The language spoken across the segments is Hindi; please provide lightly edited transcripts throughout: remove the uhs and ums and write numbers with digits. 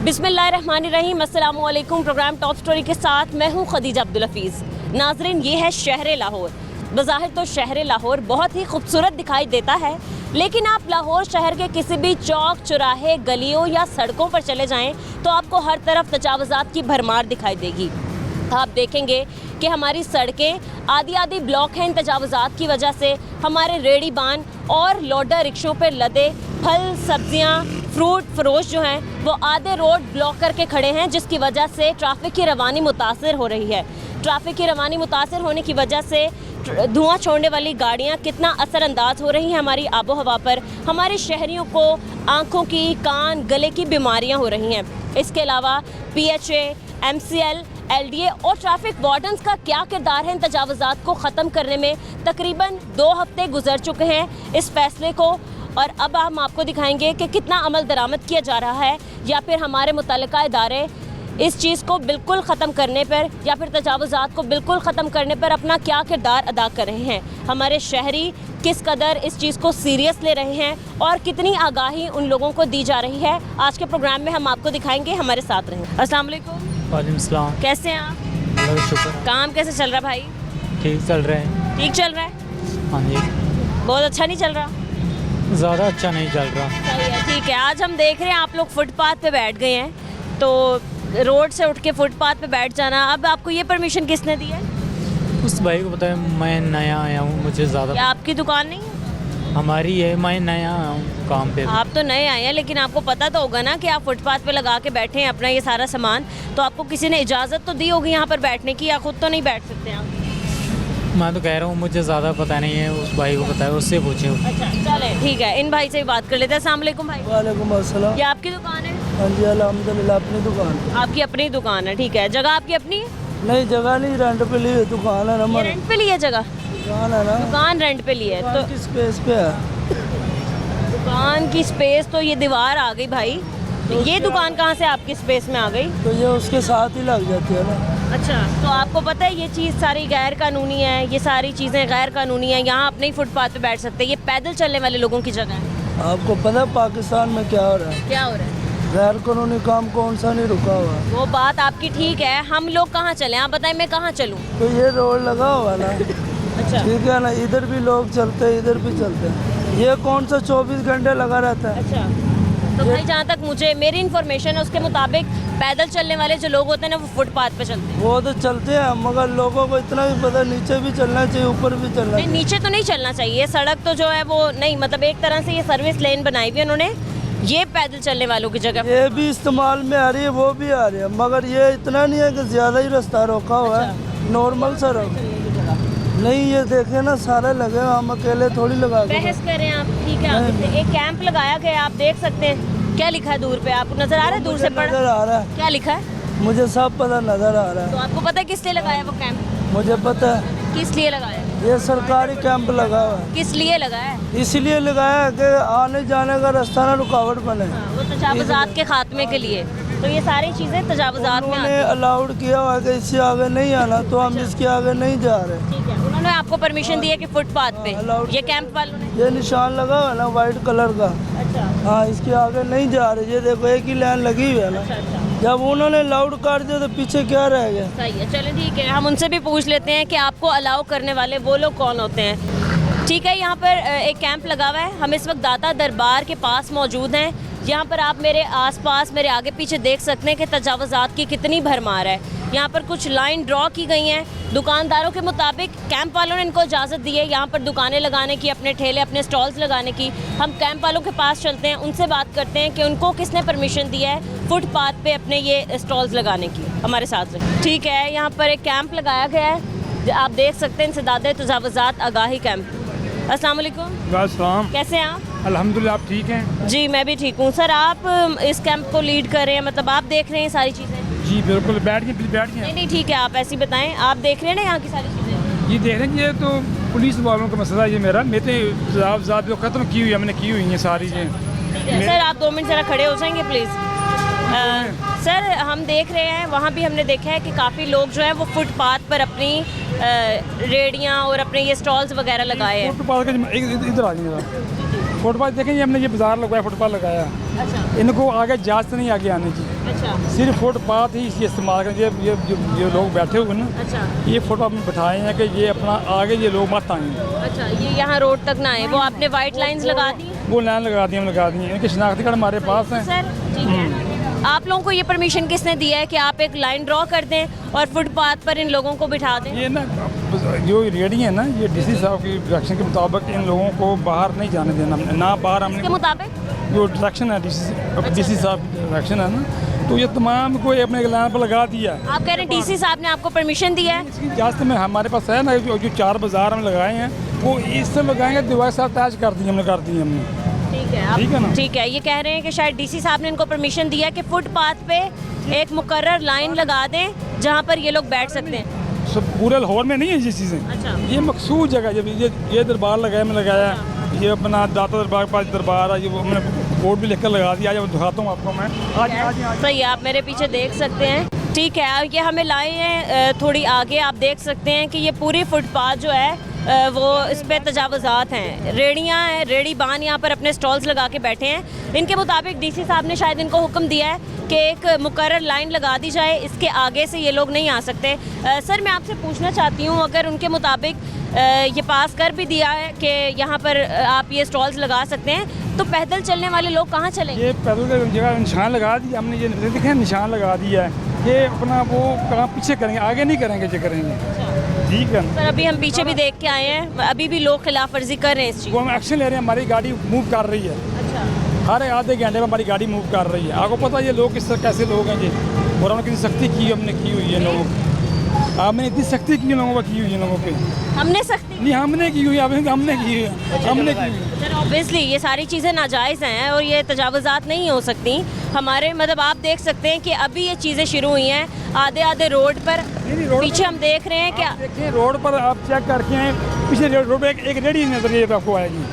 बिस्मिल्लाहिर्रहमानिर्रहीम, अस्सलामु अलैकुम। प्रोग्राम टॉप स्टोरी के साथ मैं हूं खदीजा अब्दुल हफीज़। नाज़रीन, ये है शहर लाहौर। बज़ाहिर तो शहर लाहौर बहुत ही खूबसूरत दिखाई देता है, लेकिन आप लाहौर शहर के किसी भी चौक चौराहे, गलियों या सड़कों पर चले जाएं तो आपको हर तरफ तजावुज़ात की भरमार दिखाई देगी। आप देखेंगे कि हमारी सड़कें आधी आधी ब्लॉक हैं इन तजावुज़ात की वजह से। हमारे रेड़ी बान और लोडर रिक्शों पर लदे फल, सब्जियां, फ्रूट फरोश जो हैं वो आधे रोड ब्लॉक करके खड़े हैं, जिसकी वजह से ट्रैफिक की रवानी मुतासर हो रही है। ट्रैफिक की रवानी मुतासर होने की वजह से धुआं छोड़ने वाली गाड़ियां कितना असरअंदाज हो रही हैं हमारी आबो हवा पर। हमारे शहरियों को आँखों की, कान, गले की बीमारियां हो रही हैं। इसके अलावा PHA, MCL, LDA और ट्रैफिक वार्डन्स का क्या किरदार है इन तजावुज़ात को ख़त्म करने में। तकरीबन 2 हफ्ते गुजर चुके हैं इस फैसले को, और अब हम आपको दिखाएंगे कि कितना अमल दरामद किया जा रहा है, या फिर हमारे मुतल्लिका इदारे इस चीज़ को बिल्कुल ख़त्म करने पर या फिर तजावुज़ात को बिल्कुल ख़त्म करने पर अपना क्या किरदार अदा कर रहे हैं। हमारे शहरी किस कदर इस चीज़ को सीरियस ले रहे हैं और कितनी आगाही उन लोगों को दी जा रही है, आज के प्रोग्राम में हम आपको दिखाएंगे। हमारे साथ रहें। अस्सलाम वालेकुम। वालेकुम सलाम। कैसे हैं आप? अल्लाह का शुक्र। काम कैसे चल रहा है भाई? ठीक चल रहे हैं। ठीक चल रहा है? हाँ जी। बहुत अच्छा नहीं चल रहा? ज़्यादा अच्छा नहीं चल रहा। सही है, ठीक है। आज हम देख रहे हैं आप लोग फुटपाथ पे बैठ गए हैं, तो रोड से उठ के फुटपाथ पे बैठ जाना, अब आपको ये परमिशन किसने दी है? उस भाई को पता है, मैं नया आया हूँ, मुझे ज़्यादा। क्या आपकी दुकान नहीं है? हमारी है, मैं नया आया हूँ काम पे। आप तो नए आए हैं, लेकिन आपको पता तो होगा ना कि आप फुटपाथ पे लगा के बैठे हैं अपना ये सारा सामान, तो आपको किसी ने इजाज़त तो दी होगी यहाँ पर बैठने की, या खुद तो नहीं बैठ सकते आप? मैं तो कह रहा हूँ मुझे ज़्यादा पता नहीं है, उस भाई को पता है, उससे पूछे। अच्छा चले, ठीक है, इन भाई से भी बात कर लेते हैं। अस्सलाम वालेकुम भाई। वालेकुम अस्सलाम। ये आपकी दुकान है? हाँ जी, अल्हम्दुलिल्लाह अपनी दुकान। आपकी अपनी दुकान है, ठीक है। जगह आपकी अपनी है? नहीं, जगह नहीं, रेंट पे ली है दुकान है ना ये हमारी। रेंट पे ली है जगह? दुकान है ना, दुकान रेंट पे ली है, तो किस स्पेस पे है? दुकान की स्पेस तो ये दीवार आ गई भाई, तो ये दुकान कहाँ से आपकी स्पेस में आ गई? तो ये उसके साथ ही लग जाती है ना। अच्छा, तो आपको पता है ये चीज़ सारी गैर कानूनी है, ये सारी चीज़ें गैर कानूनी है। यहाँ अपने ही फुटपाथ पे बैठ सकते हैं, ये पैदल चलने वाले लोगों की जगह है। आपको पता है पाकिस्तान में क्या हो रहा है? क्या हो रहा है? गैर कानूनी काम कौन सा नहीं रुका हुआ? वो बात आपकी ठीक है, हम लोग कहाँ चलें? आप बताएं, मैं कहाँ चलूँ? तो ये रोड लगा हुआ ना, अच्छा ठीक है ना, इधर भी लोग चलते हैं, इधर भी चलते हैं। ये कौन सा 24 घंटे लगा रहता है? अच्छा, तो भाई जहाँ तक मुझे मेरी इन्फॉर्मेशन है उसके मुताबिक पैदल चलने वाले जो लोग होते हैं ना वो फुटपाथ पे चलते हैं। वो तो चलते हैं, मगर लोगों को इतना भी पता, नीचे भी चलना चाहिए, ऊपर भी चलना नहीं, चाहिए। नीचे तो नहीं चलना चाहिए, सड़क तो जो है वो नहीं, मतलब एक तरह से ये सर्विस लेन बनाई हुई है उन्होंने, ये पैदल चलने वालों की जगह। ये भी इस्तेमाल में आ रही है, वो भी आ रही है, मगर ये इतना नहीं है कि ज़्यादा ही रास्ता रोका हुआ है, नॉर्मल सा रोका नहीं। ये देखे ना, सारे लगे, हम अकेले थोड़ी लगा के। बहस करें आप, ठीक है। आप एक कैंप लगाया गया, आप देख सकते हैं। क्या लिखा है दूर पे, आपको नजर आ रहा है? दूर से पढ़, नजर आ रहा है, क्या लिखा है? मुझे सब पता नजर आ रहा तो है। आपको पता है किस लिए लगाया वो कैंप? मुझे पता है, किस लिए लगाया? ये सरकारी कैंप लगा हुआ है। किस लिए लगाया है? इसलिए लगाया है कि आने जाने का रास्ता ना रुकावट बने। हाँ, वो तजावुज़ात के खात्मे के लिए। तो ये सारी चीज़ें तजावुज़ात में आती उन्होंने हैं। अलाउड किया हुआ है कि इससे आगे नहीं आना, तो हम इसके आगे नहीं जा रहे। ठीक है, उन्होंने आपको परमिशन दी है कि फुटपाथ पे, allowed ये कैंप वालों ने? ये निशान लगा हुआ है ना वाइट कलर का। अच्छा हाँ, इसके आगे नहीं जा रहे। ये देखो, एक ही लाइन लगी हुई है ना। अच्छा, जब उन्होंने लाउड कर दिया तो पीछे क्या रह गया? सही है। चलें, ठीक है, हम उनसे भी पूछ लेते हैं कि आपको अलाउ करने वाले वो लोग कौन होते हैं। ठीक है, यहाँ पर एक कैंप लगा हुआ है। हम इस वक्त दाता दरबार के पास मौजूद हैं। यहाँ पर आप मेरे आसपास, मेरे आगे पीछे देख सकते हैं कि तजावुज़ात की कितनी भरमार है। यहाँ पर कुछ लाइन ड्रॉ की गई हैं। दुकानदारों के मुताबिक कैंप वालों ने इनको इजाज़त दी है यहाँ पर दुकानें लगाने की, अपने ठेले, अपने स्टॉल्स लगाने की। हम कैंप वालों के पास चलते हैं, उनसे बात करते हैं कि उनको किसने परमिशन दी है फुटपाथ पे अपने ये स्टॉल्स लगाने की। हमारे साथ रहे। ठीक है, यहाँ पर एक कैंप लगाया गया है, आप देख सकते हैं, इंसदाद तजावुज़ात आगाही कैंप। अस्सलाम वालेकुम। वालेकुम। कैसे हैं आप? अल्हम्दुलिल्लाह, आप ठीक हैं? जी मैं भी ठीक हूँ। सर, आप इस कैंप को लीड कर रहे हैं, मतलब आप देख रहे हैं सारी चीज़ें? जी बिल्कुल, बैठ गए, प्लीज बैठ नहीं गए। नहीं, ठीक है, आप ऐसे ही बताएं। आप देख रहे हैं ना यहाँ की सारी चीज़ें? ये देख रहे हैं, ये तो पुलिस वालों का मसला है। ये मेरा, मैं तो ज़ात जो ख़त्म की हुई है, हमने की हुई है सारी चीज़ें। सर, आप 2 मिनट ज़रा खड़े हो जाएंगे प्लीज़? सर, हम देख रहे हैं, वहाँ भी हमने देखा है कि काफ़ी लोग जो हैं वो फुटपाथ पर अपनी रेडियाँ और अपने ये स्टॉल्स वगैरह लगाए हैं। फुटपाथ का इधर आ जाएंगे। फुटपाथ देखें, ये हमने ये बाजार लगवाया, फुटपाथ लगाया, अच्छा इनको आगे इजाज़त नहीं आगे आने की, अच्छा सिर्फ फुटपाथ ही इसलिए इस्तेमाल करें। ये लोग बैठे हुए ना, अच्छा ये फुटपाथ में बिठाए हैं कि ये अपना आगे ये लोग मत आएँ। अच्छा, ये यहाँ रोड तक ना आए, वो आपने वाइट लाइंस लगा दी? वो लाइन लगा दी है, इनके शनाख्ती कार्ड हमारे पास हैं। सर ठीक है, आप लोगों को ये परमिशन किसने दिया है कि आप एक लाइन ड्रॉ कर दें और फुटपाथ पर इन लोगों को बिठा दें? ये ना जो रेडी है ना, ये डीसी साहब की डायरेक्शन के मुताबिक इन लोगों को बाहर नहीं जाने देना हमने, ना बाहर के हमने मुताबिक जो डायरेक्शन है डीसी साहब की डायरेक्शन है ना, तो ये तमाम को अपने लाइन पर लगा दिया है। आप कह रहे हैं डीसी साहब ने आपको परमिशन दिया है? इसकी इजाज़त में हमारे पास है ना, जो 4 बाजार हम लगाए हैं वो इससे लगाएंगे, दीवार साथ अटैच कर दी हमने ठीक है, ठीक है ना? ठीक है, ये कह रहे हैं कि शायद डीसी साहब ने इनको परमिशन दिया है कि फुटपाथ पे एक मुकर्रर लाइन लगा दें जहाँ पर ये लोग बैठ सकते हैं। सब पूरे लाहौर में नहीं है ये चीज़ें, अच्छा ये मखसूस जगह, जब ये दरबार लगाया मैं लगाया, ये अपना दाता दरबार के पास दरबार है, ये वो हमने बोर्ड भी लिख कर लगा दिया। आज दिखाता हूँ आपको मैं, आज सही है, आप मेरे पीछे देख सकते हैं। ठीक है, अब ये हमें लाए हैं थोड़ी आगे, आप देख सकते हैं कि ये पूरी फुटपाथ जो है वो इस पर तजावज़ात हैं, रेड़ियाँ हैं, रेड़ी बान यहाँ पर अपने स्टॉल्स लगा के बैठे हैं। इनके मुताबिक डीसी साहब ने शायद इनको हुक्म दिया है कि एक मुकर्रर लाइन लगा दी जाए, इसके आगे से ये लोग नहीं आ सकते। सर मैं आपसे पूछना चाहती हूँ, अगर उनके मुताबिक ये पास कर भी दिया है कि यहाँ पर आप ये स्टॉल्स लगा सकते हैं, तो पैदल चलने वाले लोग कहाँ चलेंगे? ये पैदल का जगह निशान लगा दिया हमने, ये देखें निशान लगा दिया है, ये अपना वो कहाँ पीछे करेंगे, आगे नहीं करेंगे, जो करेंगे। ठीक है सर अभी हम पीछे भी देख के आए हैं, अभी भी लोग खिलाफ वर्जी कर रहे हैं इस चीज़। वो हम एक्शन ले रहे हैं, हमारी गाड़ी मूव कर रही है, अच्छा हर आधे घंटे में हमारी गाड़ी मूव कर रही है। आपको पता है ये लोग कैसे लोग हैं जी, और हमने कितनी सख्ती की हमने की हुई है लोगों की, आपने इतनी सख्ती की लोगों पर की हुई है, लोगों पे हमने सख्ती नहीं हमने की हुई है, हमने की हुई है, हमने की हुई है। सर ऑब्वियसली ये सारी चीज़ें नाजायज़ हैं और ये तजावज़ात नहीं हो सकती हमारे, मतलब आप देख सकते हैं कि अभी ये चीज़ें शुरू हुई हैं आधे रोड पर, पीछे हम देख रहे हैं क्या, देखिए रोड पर आप चेक करके आए, पीछे रोड पर एक रेडी नजर आपको आएगी,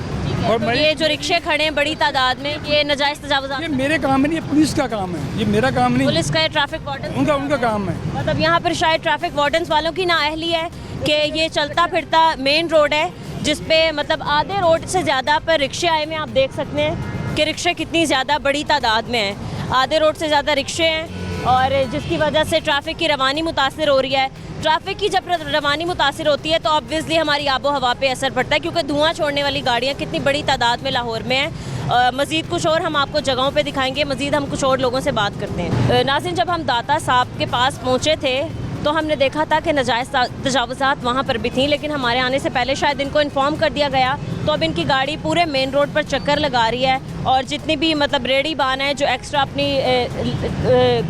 और तो ये जो रिक्शे खड़े हैं बड़ी तादाद में, ये नाजायज़ तजावज़ात, ये मेरे काम में नहीं, ये पुलिस का काम है, ये मेरा काम नहीं, पुलिस का, ट्रैफिक वार्डन उनका काम है। मतलब यहाँ पर शायद ट्रैफिक वार्डन्स वालों की नाअहली है कि ये चलता फिरता मेन रोड है जिस पे मतलब आधे रोड से ज़्यादा पर रिक्शे आए हुए हैं। आप देख सकते हैं कि रिक्शे कितनी ज़्यादा बड़ी तादाद में हैं, आधे रोड से ज़्यादा रिक्शे हैं और जिसकी वजह से ट्रैफिक की रवानी मुतासिर हो रही है। ट्रैफिक की जब रवानी मुतासिर होती है तो ऑब्वियसली हमारी आबो हवा पे असर पड़ता है, क्योंकि धुआं छोड़ने वाली गाड़ियाँ कितनी बड़ी तादाद में लाहौर में हैं। मज़ीद कुछ और हम आपको जगहों पे दिखाएंगे, मज़ीद हम कुछ और लोगों से बात करते हैं। नाज़रीन, जब हम दाता साहब के पास पहुँचे थे तो हमने देखा था कि नाजायज़ तजावज़ात वहाँ पर भी थी, लेकिन हमारे आने से पहले शायद इनको इन्फॉर्म कर दिया गया, तो अब इनकी गाड़ी पूरे मेन रोड पर चक्कर लगा रही है और जितनी भी मतलब रेडी बान है जो एक्स्ट्रा अपनी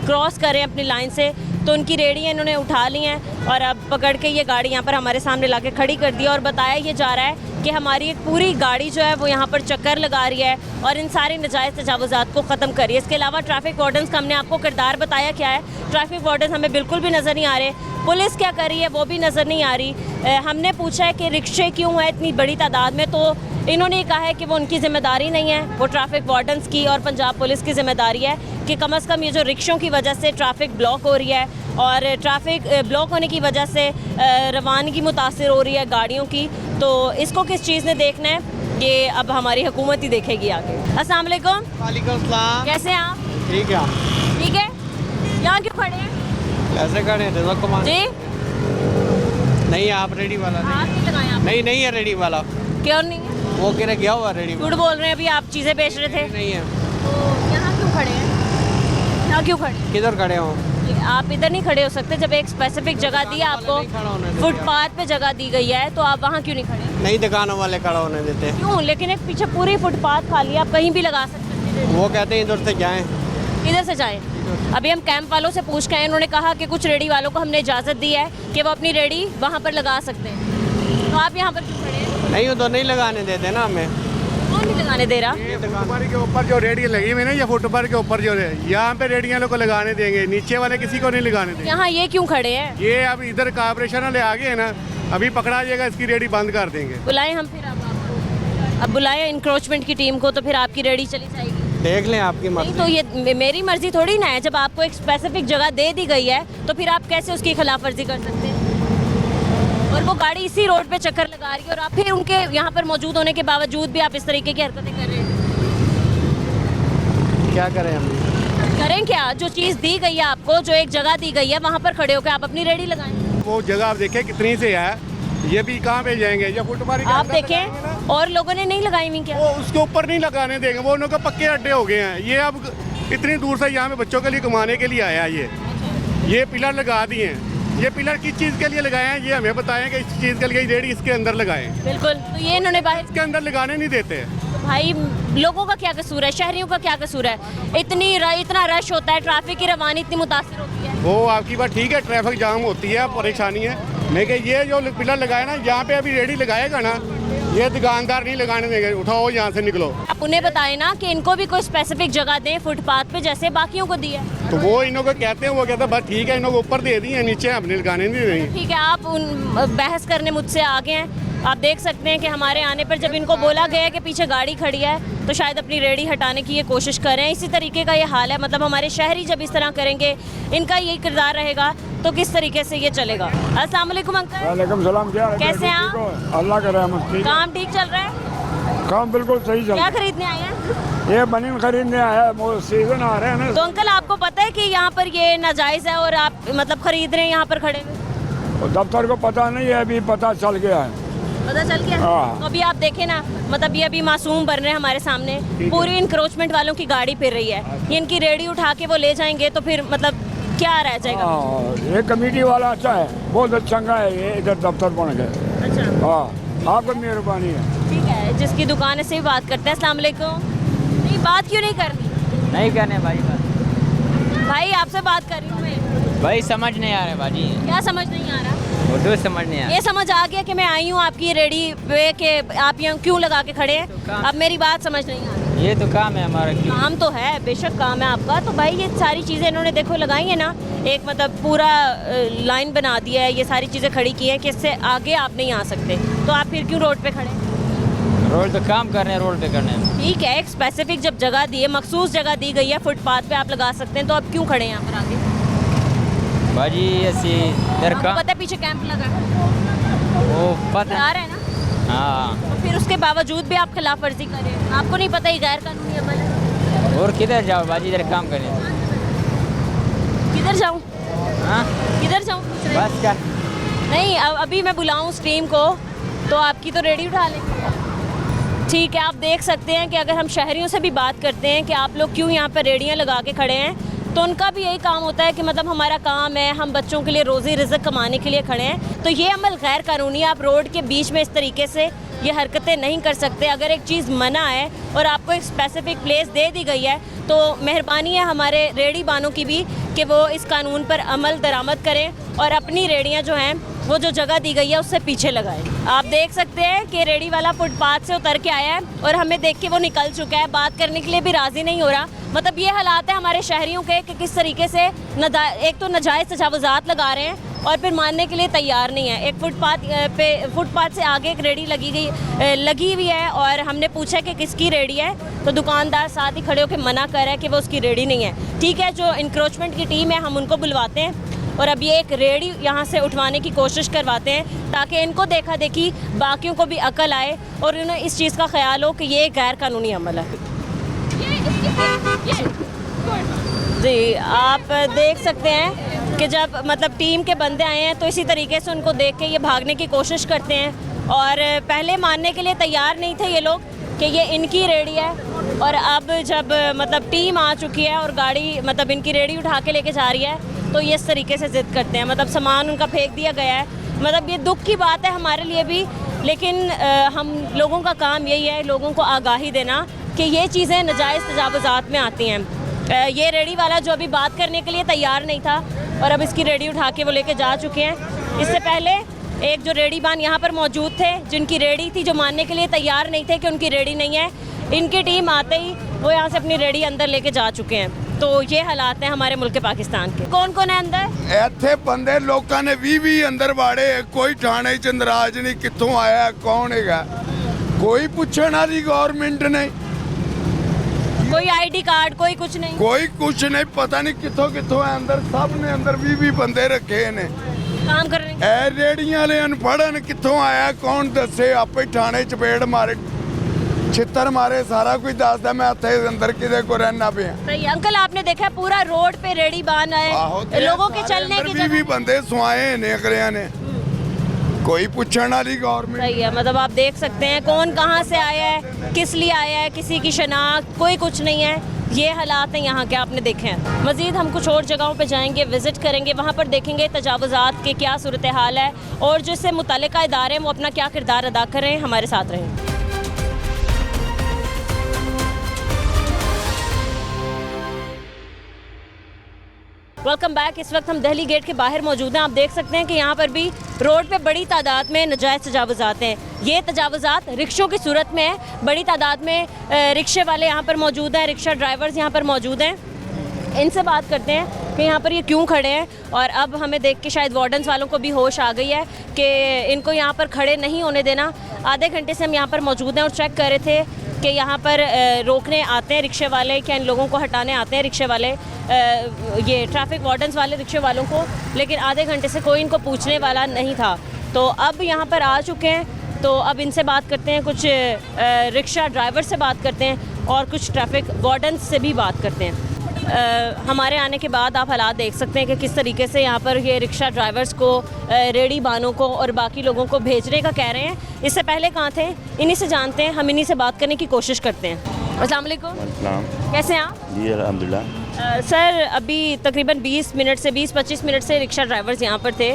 क्रॉस करें अपनी लाइन से, तो उनकी रेडियाँ इन्होंने उठा ली हैं और अब पकड़ के ये गाड़ी यहाँ पर हमारे सामने ला के खड़ी कर दी और बताया ये जा रहा है कि हमारी एक पूरी गाड़ी जो है वो यहाँ पर चक्कर लगा रही है और इन सारे नाजायज़ तजावुज़ात को ख़त्म करिए। इसके अलावा ट्रैफिक वार्डन्स का हमने आपको किरदार बताया क्या है, ट्रैफिक वार्डन्स हमें बिल्कुल भी नज़र नहीं आ रहे, पुलिस क्या कर रही है वो भी नज़र नहीं आ रही। हमने पूछा है कि रिक्शे क्यों है इतनी बड़ी तादाद में, तो इन्होंने कहा है कि वो उनकी ज़िम्मेदारी नहीं है, वो ट्रैफिक वार्डन्स की और पंजाब पुलिस की ज़िम्मेदारी है कि कम से कम ये जो रिक्शों की वजह से ट्रैफिक ब्लॉक हो रही है और ट्रैफिक ब्लॉक होने की वजह से रवानगी मुतासिर हो रही है गाड़ियों की, तो इसको किस चीज़ ने देखना है ये अब हमारी हुकूमत ही देखेगी आगे। अस्सलाम वालेकुम। वालेकुम सलाम। कैसे हैं आप? ठीक है। ठीक है, यहाँ क्यों खड़े हैं? कैसे खड़े हैं? रिज़्क़ कुमार जी नहीं, आप रेडी वाला नहीं। हाथ नहीं लगाए आप? नहीं है रेडी वाला, क्यों नहीं है? वो कह रहे गया हुआ रेडी झूठ बोल रहे हैं, अभी आप चीज़ें बेच रहे थे। नहीं है। तो यहाँ क्यों खड़े हैं? यहाँ क्यों खड़े हैं? किधर खड़े हो? आप इधर नहीं खड़े हो सकते, जब एक स्पेसिफिक जगह दी है आपको, नहीं खड़ा होने देते। फुटपाथ पे जगह दी गई है, तो आप वहाँ क्यों नहीं खड़े? नहीं, दुकानों वाले खड़ा होने देते। क्यों? लेकिन एक पीछे पूरी फुटपाथ खाली है, आप कहीं भी लगा सकते हैं। वो कहते हैं इधर से जाएं। इधर से जाएं। अभी हम कैंप वालों से पूछ के आए, उन्होंने कहा कि कुछ रेडी वालों को हमने इजाज़त दी है कि वो अपनी रेडी वहाँ पर लगा सकते हैं, तो आप यहाँ पर क्यों खड़े हैं? नहीं, उधर नहीं लगाने देते ना हमें। कौन नहीं लगाने दे रहा? फुटपाथ के ऊपर जो रेडियाँ लगी हुई है ना, ये फुटपाथ के ऊपर जो है, यहाँ पे रेडियाँ लोग को लगाने देंगे, नीचे वाले किसी को नहीं लगाने देंगे। यहाँ ये क्यों खड़े हैं? ये अब इधर कॉर्पोरेशन वाले आ गए हैं ना, अभी पकड़ा जाएगा, इसकी रेडी बंद कर देंगे। बुलाएं हम फिर अब बुलाएं इंक्रोचमेंट की टीम को, तो फिर आपकी रेडी चली जाएगी। देख लें आपकी नहीं मर्जी। तो ये मेरी मर्जी थोड़ी ना है, जब आपको एक स्पेसिफिक जगह दे दी गई है तो फिर आप कैसे उसकी खिलाफ वर्जी कर सकते हैं? और वो गाड़ी इसी रोड पे चक्कर लगा रही है और आप फिर उनके यहाँ पर मौजूद होने के बावजूद भी आप इस तरीके की हरकतें कर रहे हैं। क्या करें हम? करें क्या? जो चीज़ दी गई है आपको, जो एक जगह दी गई है, वहाँ पर खड़े होकर आप अपनी रेडी लगाएं। वो जगह आप देखें कितनी से है, ये भी कहाँ पे जाएंगे? ये फुटपाथ के आप अंदर लगाएंगे देखें ना। और लोगों ने नहीं लगाई हुई क्या? वो उसके ऊपर नहीं लगाने देंगे, वो उनके पक्के अड्डे हो गए हैं। ये अब इतनी दूर से यहाँ पे बच्चों के लिए कमाने के लिए आया है। ये पिलर लगा दिए हैं। ये पिलर किस चीज़ के लिए लगाए हैं ये हमें बताएं कि इस चीज़ के लिए रेडी इसके अंदर लगाएं। बिल्कुल, तो ये इन्होंने बाहर इसके अंदर लगाने नहीं देते। भाई लोगों का क्या कसूर है, शहरियों का क्या कसूर है? इतना रश होता है, ट्रैफिक की रवानी इतनी मुतासिर होती है। वो आपकी बात ठीक है, ट्रैफिक जाम होती है, परेशानी है, लेकिन ये जो पिलर लगाए ना, यहाँ पे अभी रेडी लगाएगा ना, ये दुकानदार नहीं लगाने देंगे। उठाओ यहाँ से निकलो। आप उन्हें बताएं ना कि इनको भी कोई स्पेसिफिक जगह दें फुटपाथ पे जैसे बाकियों को दी है। तो वो इन्हों को कहते हैं, वो कहते हैं बस ठीक है, इन्हों को ऊपर दे दी है, नीचे अपने लगाने नहीं देंगे। ठीक है, आप उन बहस करने मुझसे आगे हैं। आप देख सकते हैं कि हमारे आने पर जब इनको बोला गया है कि पीछे गाड़ी खड़ी है तो शायद अपनी रेडी हटाने की ये कोशिश कर रहे हैं। इसी तरीके का ये हाल है, मतलब हमारे शहरी जब इस तरह करेंगे, इनका यही किरदार रहेगा तो किस तरीके से ये चलेगा। अस्सलाम वालेकुम अंकल। वालेकुम सलाम। क्या हाल है? कैसे हैं आप? ठीक हो? अल्लाह का रहमत। ठीक है। काम ठीक चल रहा है? काम बिल्कुल सही चल रहा क्या खरीदने आए हैं? है। ये बनीन खरीदने आया है, वो सीजन आ रहे हैं ना। तो अंकल आपको पता है कि यहाँ पर ये नाजायज़ है और आप मतलब खरीद रहे हैं यहाँ पर खड़े हुए? वो दफ्तर को पता नहीं है, अभी पता चल गया है। पता चल गया? हाँ। तो अभी आप देखें ना, मतलब ये अभी मासूम बन रहे हैं हमारे सामने, पूरी इंक्रोचमेंट वालों की गाड़ी फिर रही है। ये इनकी रेडी उठा के वो ले जाएंगे तो फिर मतलब क्या रह जाएगा? हाँ, ये कमेटी वाला अच्छा है, बहुत अच्छा है। ये इधर दफ्तर पहुँच गए। अच्छा हाँ, आपको मेहरबानी है। ठीक है, जिसकी दुकान है से भी बात करते हैं। अस्सलाम वालेकुम। नहीं, बात क्यों नहीं करनी? नहीं करने भाई भाई आपसे बात कर रही हूँ मैं। भाई समझ नहीं आ रहा भाजी, क्या समझ नहीं आ रहा? उर्दू समझ नहीं आ ये समझ आ गया कि मैं आई हूँ आपकी रेडी पे कि आप यहाँ क्यों लगा के खड़े हैं। अब मेरी बात समझ नहीं आ रही। रहा। ये तो काम है हमारा। काम तो है, बेशक काम है आपका। तो भाई ये सारी चीज़ें इन्होंने देखो लगाई है ना, एक मतलब पूरा लाइन बना दिया है, ये सारी चीज़ें खड़ी की हैं कि इससे आगे आप नहीं आ सकते। तो आप फिर क्यों रोड पे खड़े हैं? रोड तो काम कर रहे हैं, रोड पे करने में। ठीक है, एक स्पेसिफिक जब जगह दी है, मखसूस जगह दी गई है, फुटपाथ पे आप लगा सकते हैं, तो आप क्यों खड़े हैं यहाँ पर आगे? भाजी ऐसी इधर आपको का पता है पीछे कैंप लगा है? वो पता आ रहा है ना? हाँ। तो फिर उसके बावजूद भी आप खिलाफ वर्जी कर रहे हैं। आपको नहीं पता ये गैर कानूनी अमल है? और किधर जाओ भाजी, इधर काम करने। किधर जाऊँ? हाँ किधर जाऊँ? पूछ रहे हैं। बस क्या? नहीं, अभी मैं बुलाऊँ उस टीम को तो आपकी तो रेडी उठा लेंगे। ठीक है, आप देख सकते हैं कि अगर हम शहरियों से भी बात करते हैं कि आप लोग क्यों यहाँ पर रेडियाँ लगा के खड़े हैं, तो उनका भी यही काम होता है कि मतलब हमारा काम है, हम बच्चों के लिए रोज़ी रिज़्क कमाने के लिए खड़े हैं। तो ये अमल गैर कानूनी है। आप रोड के बीच में इस तरीके से ये हरकतें नहीं कर सकते। अगर एक चीज़ मना है और आपको एक स्पेसिफिक प्लेस दे दी गई है तो मेहरबानी है हमारे रेडी बानों की भी कि वो इस कानून पर अमल दरामद करें और अपनी रेडियाँ जो हैं वो जो जगह दी गई है उससे पीछे लगाएं। आप देख सकते हैं कि रेडी वाला फुटपाथ से उतर के आया है और हमें देख के वो निकल चुका है, बात करने के लिए भी राज़ी नहीं हो रहा। मतलब ये हालात है हमारे शहरियों के कि किस तरीके से एक तो नाजायज़ तजावुज़ात लगा रहे हैं और फिर मानने के लिए तैयार नहीं है। एक फुटपाथ से आगे एक रेडी लगी हुई है और हमने पूछा कि किसकी रेडी है, तो दुकानदार साथ ही खड़े होकर मना कर रहा है कि वो उसकी रेडी नहीं है। ठीक है, जो इंक्रोचमेंट की टीम है हम उनको बुलवाते हैं और अब ये एक रेडी यहाँ से उठवाने की कोशिश करवाते हैं ताकि इनको देखा देखी बाकियों को भी अकल आए और उन्हें इस चीज़ का ख्याल हो कि ये गैर कानूनी अमल है। जी, आप देख सकते हैं कि जब मतलब टीम के बंदे आए हैं तो इसी तरीके से उनको देख के ये भागने की कोशिश करते हैं और पहले मानने के लिए तैयार नहीं थे ये लोग कि ये इनकी रेडी है। और अब जब मतलब टीम आ चुकी है और गाड़ी मतलब इनकी रेडी उठा के लेके जा रही है तो ये इस तरीके से ज़िद करते हैं, मतलब सामान उनका फेंक दिया गया है। मतलब ये दुख की बात है हमारे लिए भी, लेकिन हम लोगों का काम यही है लोगों को आगाही देना कि ये चीज़ें नाजायज़ तजावुज़ात में आती हैं। ये रेडी वाला जो अभी बात करने के लिए तैयार नहीं था और अब इसकी रेडी उठा के वो लेके जा चुके हैं। इससे पहले एक जो रेडी बान यहाँ पर मौजूद थे जिनकी रेडी थी, जो मानने के लिए तैयार नहीं थे कि उनकी रेडी नहीं है, इनकी टीम आते ही वो यहाँ से अपनी रेडी अंदर लेके जा चुके हैं। तो ये हालात हैं हमारे मुल्क पाकिस्तान के। कौन कौन है अंदर? ਇੱਥੇ ਬੰਦੇ ਲੋਕਾਂ ਨੇ 20 ਅੰਦਰ ਵਾੜੇ, ਕੋਈ ਥਾਣੇ ਚ ਨਰਾਜ਼ ਨਹੀਂ ਕਿੱਥੋਂ ਆਇਆ ਕੌਣ ਹੈਗਾ, ਕੋਈ ਪੁੱਛਣ ਵਾਲੀ ਗਵਰਨਮੈਂਟ ਨੇ, कोई आईडी कार्ड, कोई कुछ नहीं, ਕੋਈ ਕੁਛ ਨਹੀਂ, ਪਤਾ ਨਹੀਂ ਕਿੱਥੋਂ ਕਿੱਥੋਂ ਹੈ ਅੰਦਰ, ਸਭ ਨੇ ਅੰਦਰ 20 ਬੰਦੇ ਰੱਖੇ ਨੇ। काम कर रहे हैं ਇਹ ਰੇੜੀਆਂ ਵਾਲੇ ਅਨਪੜ੍ਹਨ ਕਿੱਥੋਂ ਆਇਆ ਕੌਣ ਦੱਸੇ ਆਪੇ ਥਾਣੇ ਚਪੇੜ ਮਾਰੇ ਛਿੱਤਰ ਮਾਰੇ ਸਾਰਾ ਕੁਝ ਦੱਸਦਾ ਮੈਂ ਇੱਥੇ ਅੰਦਰ ਕਿਤੇ ਕੋ ਰਹਿਣਾ ਪਿਆ सही है। अंकल आपने देखा पूरा रोड पे रेडी बांध ਆਹੋ है लोगों के चलने की भी जगह ਬੰਦੇ ਸੁਆਏ ਨੇ ਅਗਲਿਆਂ ਨੇ ਕੋਈ ਪੁੱਛਣ ਵਾਲੀ ਗਵਰਨਮੈਂਟ सही है। मतलब आप देख सकते हैं कौन कहाँ से आया है, किस लिए आया है, किसी की शनाख्त कोई कुछ नहीं है। ये हालात हैं यहाँ के, आपने देखे हैं। मज़ीद हम कुछ और जगहों पे जाएंगे, विज़िट करेंगे, वहाँ पर देखेंगे तजावुज़ात के क्या सूरत हाल है और जो इससे मुतल्लिका इदारे हैं वो अपना क्या किरदार अदा कर रहे हैं। हमारे साथ रहें। Welcome back. इस वक्त हम दिल्ली गेट के बाहर मौजूद हैं। आप देख सकते हैं कि यहाँ पर भी रोड पे बड़ी तादाद में नाजायज़ तजावुज़ात हैं। ये तजावुज़ात रिक्शों की सूरत में है। बड़ी तादाद में रिक्शे वाले यहाँ पर मौजूद हैं, रिक्शा ड्राइवर्स यहाँ पर मौजूद हैं। इनसे बात करते हैं कि यहाँ पर ये क्यों खड़े हैं और अब हमें देख के शायद वार्डन्स वालों को भी होश आ गई है कि इनको यहाँ पर खड़े नहीं होने देना। आधे घंटे से हम यहाँ पर मौजूद हैं और चेक कर रहे थे कि यहाँ पर रोकने आते हैं रिक्शे वाले, क्या इन लोगों को हटाने आते हैं रिक्शे वाले, ये ट्रैफिक वार्डन्स वाले रिक्शे वालों को, लेकिन आधे घंटे से कोई इनको पूछने वाला नहीं था। तो अब यहाँ पर आ चुके हैं, तो अब इनसे बात करते हैं, कुछ रिक्शा ड्राइवर से बात करते हैं और कुछ ट्रैफिक वार्डन्स से भी बात करते हैं। हमारे आने के बाद आप हालात देख सकते हैं कि किस तरीके से यहाँ पर ये रिक्शा ड्राइवर्स को, रेडी बानों को और बाकी लोगों को भेजने का कह रहे हैं। इससे पहले कहाँ थे, इन्हीं से जानते हैं, हम इन्हीं से बात करने की कोशिश करते हैं। अस्सलाम वालेकुम, कैसे हैं आप? जी अल्हम्दुलिल्लाह। सर अभी तकरीबन 20 मिनट से 20-25 मिनट से रिक्शा ड्राइवर्स यहाँ पर थे,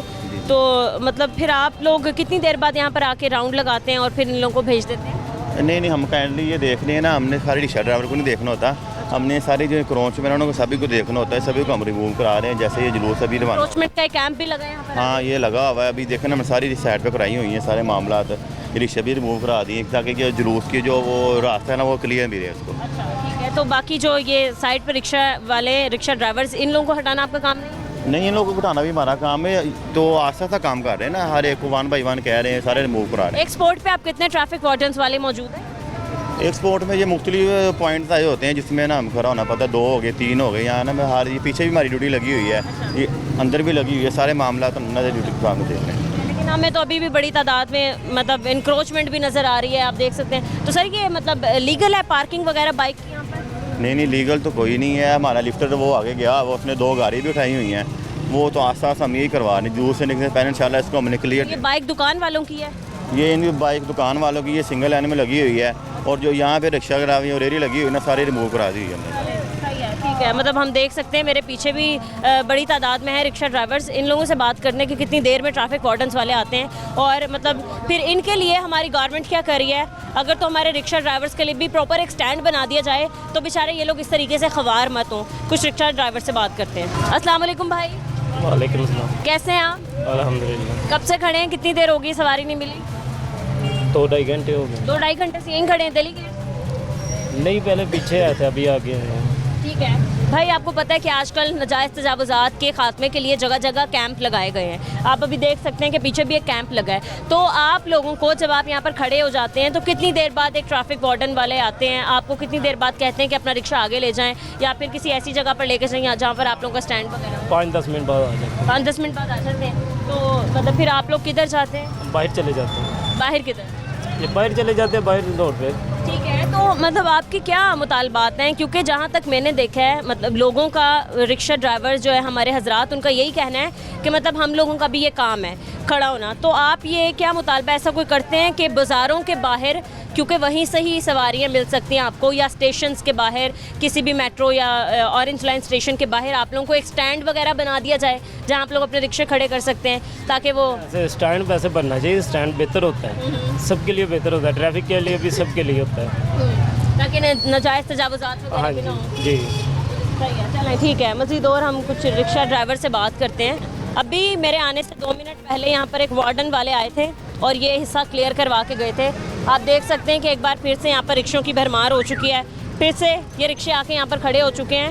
तो मतलब फिर आप लोग कितनी देर बाद यहाँ पर आके राउंड लगाते हैं और फिर इन लोगों को भेज देते हैं? नहीं, हम काइंडली ये देख रहे हैं ना, हमने सारे रिक्शा ड्राइवर को नहीं देखना होता, हमने सारी जो क्रोच में उनको सभी को देखना होता है, सभी को हम रिमूव करा रहे हैं। जैसे ये जुलूस अभी रवाना, क्रोचमेंट का कैंप भी लगा है यहाँ पर? हाँ, ये लगा हुआ है। अभी देखें ना, सारी साइड पे कराई हुई हैं सारे मामला, रिक्शा भी रिमूव करा दिए ताकि जो जुलूस की जो वो रास्ता है ना वो क्लियर भी रहे उसको। अच्छा, ठीक है। तो बाकी जो ये साइड पर रिक्शा वाले, रिक्शा ड्राइवर्स, इन लोगों को हटाना आपका काम नहीं? इन लोगों को हटाना भी हमारा काम है, तो आस्ता आस्ता काम कर रहे हैं ना, हर एक को वन बाई वन कह रहे हैं, सारे रिमूव करा रहे हैं। एक्सपोर्ट पे आप कितने ट्रैफिक वार्डन्स वाले मौजूद हैं? एक्सपोर्ट में ये मुख्तलिफ पॉइंट्स आए होते हैं जिसमें ना हम खड़ा होना पड़ता है, 2 हो गए 3 हो गए, यहाँ ना मैं हर ये पीछे भी हमारी ड्यूटी लगी हुई है, ये अंदर भी लगी हुई है, सारे मामला तो नजर ड्यूटी के सामने देख रहे हैं। लेकिन हमें तो अभी भी बड़ी तादाद में मतलब इंक्रोचमेंट भी नज़र आ रही है, आप देख सकते हैं। तो सर ये मतलब लीगल है पार्किंग वगैरह बाइक की यहाँ पर? नहीं, लीगल तो कोई नहीं है। हमारा लिफ्टर वो आगे गया, वो उसने 2 गाड़ी भी उठाई हुई हैं, वो तो आस्ता आस्ता हम यही करवा रहे हैं। जूस से निकलने से पहले इंशाल्लाह इसको हमने क्लियर। ये बाइक दुकान वालों की है? ये इनकी बाइक दुकान वालों की, ये सिंगल लाइन में लगी हुई है, और जो यहाँ पे रिक्शा करावी और रेरी लगी हुई है ना, सारी रिमूव करा दी है हमने। सही है, ठीक है। मतलब हम देख सकते हैं मेरे पीछे भी बड़ी तादाद में है रिक्शा ड्राइवर्स। इन लोगों से बात करने की कितनी देर में ट्रैफिक वार्डन्स वाले आते हैं और मतलब फिर इनके लिए हमारी गवर्नमेंट क्या कर रही है। अगर तो हमारे रिक्शा ड्राइवर्स के लिए भी प्रॉपर एक स्टैंड बना दिया जाए तो बेचारे ये लोग इस तरीके से खवार मत हों। कुछ रिक्शा ड्राइवर से बात करते हैं। अस्सलाम वालेकुम भाई। वालेकुम सलाम। कैसे हैं आप? अल्हम्दुलिल्लाह। कब से खड़े हैं, कितनी देर होगी, सवारी नहीं मिली? 2-2.5 घंटे हो गए। 2-2.5 घंटे से यहीं खड़े हैं दिल्ली गेट? नहीं, पहले पीछे आए थे, अभी आगे हैं। ठीक है भाई, आपको पता है कि आजकल नाजायज़ तजावुज़ात के खात्मे के लिए जगह जगह कैंप लगाए गए हैं। आप अभी देख सकते हैं कि पीछे भी एक कैंप लगा है। तो आप लोगों को जब आप यहाँ पर खड़े हो जाते हैं तो कितनी देर बाद एक ट्रैफिक वार्डन वाले आते हैं, आपको कितनी देर बाद कहते हैं कि अपना रिक्शा आगे ले जाएं या फिर किसी ऐसी जगह पर लेके जाएं जहाँ पर आप लोगों का स्टैंड वगैरह? 5-10 मिनट बाद आ जाते हैं। 5-10 मिनट बाद आ जाते हैं। तो मतलब फिर आप लोग किधर जाते हैं? बाहर चले जाते हैं। बाहर किधर? ये बाहर चले जाते हैं, बाहर रोड पे। ठीक है। तो मतलब आपके क्या मुतालबात हैं? क्योंकि जहाँ तक मैंने देखा है मतलब लोगों का, रिक्शा ड्राइवर जो है हमारे हजरात, उनका यही कहना है कि मतलब हम लोगों का भी ये काम है खड़ा होना। तो आप ये क्या मुतालबा ऐसा कोई करते हैं कि बाज़ारों के बाहर, क्योंकि वहीं से ही सवारियाँ मिल सकती हैं आपको, या स्टेशंस के बाहर, किसी भी मेट्रो या ऑरेंज लाइन स्टेशन के बाहर आप लोगों को एक स्टैंड वगैरह बना दिया जाए जहाँ आप लोग अपने रिक्शे खड़े कर सकते हैं, ताकि वो ऐसे स्टैंड वैसे बनना चाहिए। स्टैंड बेहतर होता है, सबके लिए बेहतर होता है, ट्रैफिक के लिए भी, सबके लिए होता है, ताकि नाजायज़ तजावुज़ात वगैरह भी ना हो। जी सही है, चलें ठीक है। मज़ीद और हम कुछ रिक्शा ड्राइवर से बात करते हैं। अभी मेरे आने से 2 मिनट पहले यहाँ पर एक वार्डन वाले आए थे और ये हिस्सा क्लियर करवा के गए थे। आप देख सकते हैं कि एक बार फिर से यहाँ पर रिक्शों की भरमार हो चुकी है, फिर से ये रिक्शे आके यहाँ पर खड़े हो चुके हैं।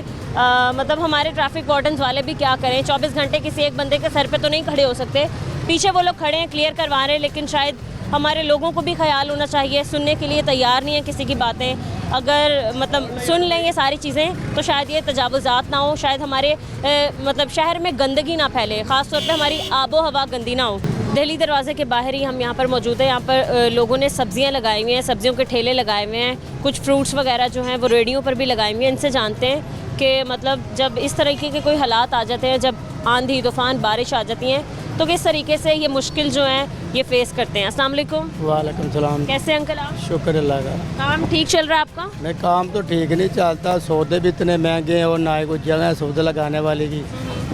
मतलब हमारे ट्रैफिक वार्डन्स वाले भी क्या करें, 24 घंटे किसी एक बंदे के सर पे तो नहीं खड़े हो सकते। पीछे वो लोग खड़े हैं, क्लियर करवा रहे हैं, लेकिन शायद हमारे लोगों को भी ख्याल होना चाहिए, सुनने के लिए तैयार नहीं है किसी की बातें। अगर मतलब सुन लें ये सारी चीज़ें तो शायद ये तजावुज़ात ना हो, शायद हमारे मतलब शहर में गंदगी ना फैले, ख़ास तौर पे हमारी आबो हवा गंदी ना हो। दिल्ली दरवाजे के बाहर ही हम यहाँ पर मौजूद हैं। यहाँ पर लोगों ने सब्जियाँ लगाई हुई हैं, सब्जियों के ठेले लगाए हुए हैं, कुछ फ्रूट्स वगैरह जो हैं वो रेडियो पर भी लगाई हुई हैं। इनसे जानते हैं कि मतलब जब इस तरीके के कोई हालात आ जाते हैं, जब आंधी तूफ़ान बारिश आ जाती हैं, तो किस तरीके से ये मुश्किल जो है ये फेस करते हैं। अस्सलाम वालेकुम। वालेकुम सलाम। कैसे अंकल आप? शुक्र अल्लाह का। काम ठीक चल रहा है आपका? नहीं, काम तो ठीक नहीं चलता, सौदे भी इतने महंगे हैं और ना ही कोई जगह है सौदे लगाने वाले की।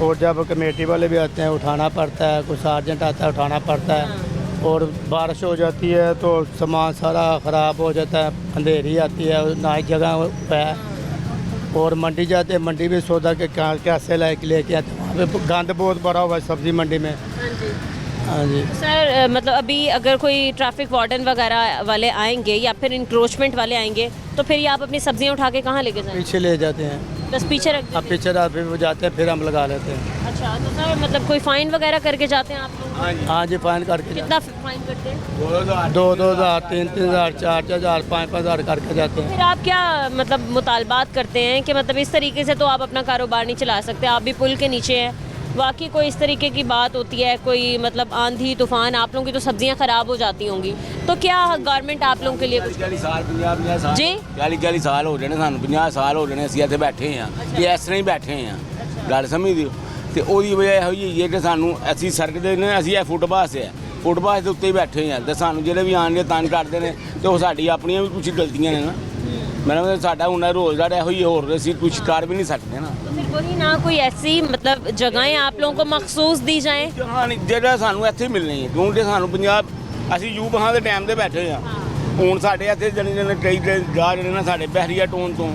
और जब कमेटी वाले भी आते हैं उठाना पड़ता है, कोई सार्जेंट आता है उठाना पड़ता है। और बारिश हो जाती है तो सामान सारा ख़राब हो जाता है, अंधेरी आती है, ना ही जगह है। और मंडी जाते हैं, मंडी में सौदा के कैसे लेके आते हैं, वहाँ पे गंद बहुत भरा हुआ है सब्ज़ी मंडी में। हाँ जी सर, मतलब अभी अगर कोई ट्रैफिक वार्डन वगैरह वाले आएंगे या फिर इंक्रोचमेंट वाले आएंगे तो फिर ये आप अपनी सब्जियां उठा के कहाँ लेके जाएंगे? पीछे ले जाते हैं, बस पीछे रख अब पीछे रात पे वो जाते हैं, फिर हम लगा लेते हैं। अच्छा, तो सर मतलब कोई फ़ाइन वगैरह करके जाते हैं आप लोग? हाँ जी, फाइन करके कितना फ़ाइन करते हैं? 2,000, 3,000, 4,000, 5,000 करके जाते हैं। फिर आप क्या मतलब मुतालबात करते हैं कि मतलब इस तरीके से तो आप अपना कारोबार नहीं चला सकते, आप भी पुल के नीचे हैं, वाकई कोई इस तरीके की बात होती है, कोई मतलब आंधी तूफान, आप लोगों की तो सब्जियां ख़राब हो जाती होंगी, तो क्या गवर्नमेंट आप लोगों के लिए कुछ? 40 साल 50 साल जी 40 साल हो जाने सानू, 50 साल हो जाने ਅਸੀਂ ਇੱਥੇ ਬੈਠੇ ਹਾਂ, ਇਹ ਇਸ ਤਰ੍ਹਾਂ ਹੀ ਬੈਠੇ ਹਾਂ, ਗੱਲ ਸਮਝਦੇ ਹੋ। ਤੇ ਉਹਦੀ ਵਜ੍ਹਾ ਇਹੋ ਜਿਹੀ ਹੈ ਕਿ ਸਾਨੂੰ ਅਸੀਂ ਸੜਕ ਦੇ ਨੇ, ਅਸੀਂ ਇਹ ਫੁੱਟਪਾਥ ਹੈ, ਫੁੱਟਪਾਥ ਦੇ ਉੱਤੇ ਹੀ ਬੈਠੇ ਹਾਂ, ਤੇ ਸਾਨੂੰ ਜਿਹੜੇ ਵੀ ਆਣ ਕੇ ਤੰਗ ਕਰਦੇ ਨੇ ਤੇ ਉਹ ਸਾਡੀ ਆਪਣੀਆਂ ਵੀ ਕੁਝ ਗਲਤੀਆਂ ਨੇ ਨਾ। मैडम साडा हुन रोज़गार है ही होर असीं कुछ कर भी नहीं सकते ना। तो फिर कोई ना कोई ऐसी मतलब जगहें आप लोगों को मखसूस दी जाएं? हाँ नहीं, ਜਿਹੜਾ ਸਾਨੂੰ ਇੱਥੇ ਮਿਲਣੀ ਹੈ, ਕਿਉਂਕਿ ਸਾਨੂੰ ਪੰਜਾਬ ਅਸੀਂ ਯੂਪ ਹਾਂ ਦੇ ਟਾਈਮ ਤੇ ਬੈਠੇ ਹਾਂ। ਹੁਣ ਸਾਡੇ ਇੱਥੇ ਜਣੇ ਕਈ ਗਾਹ ਜਿਹੜੇ ਨਾ ਸਾਡੇ ਬਹਿਰੀਆ ਟੋਨ ਤੋਂ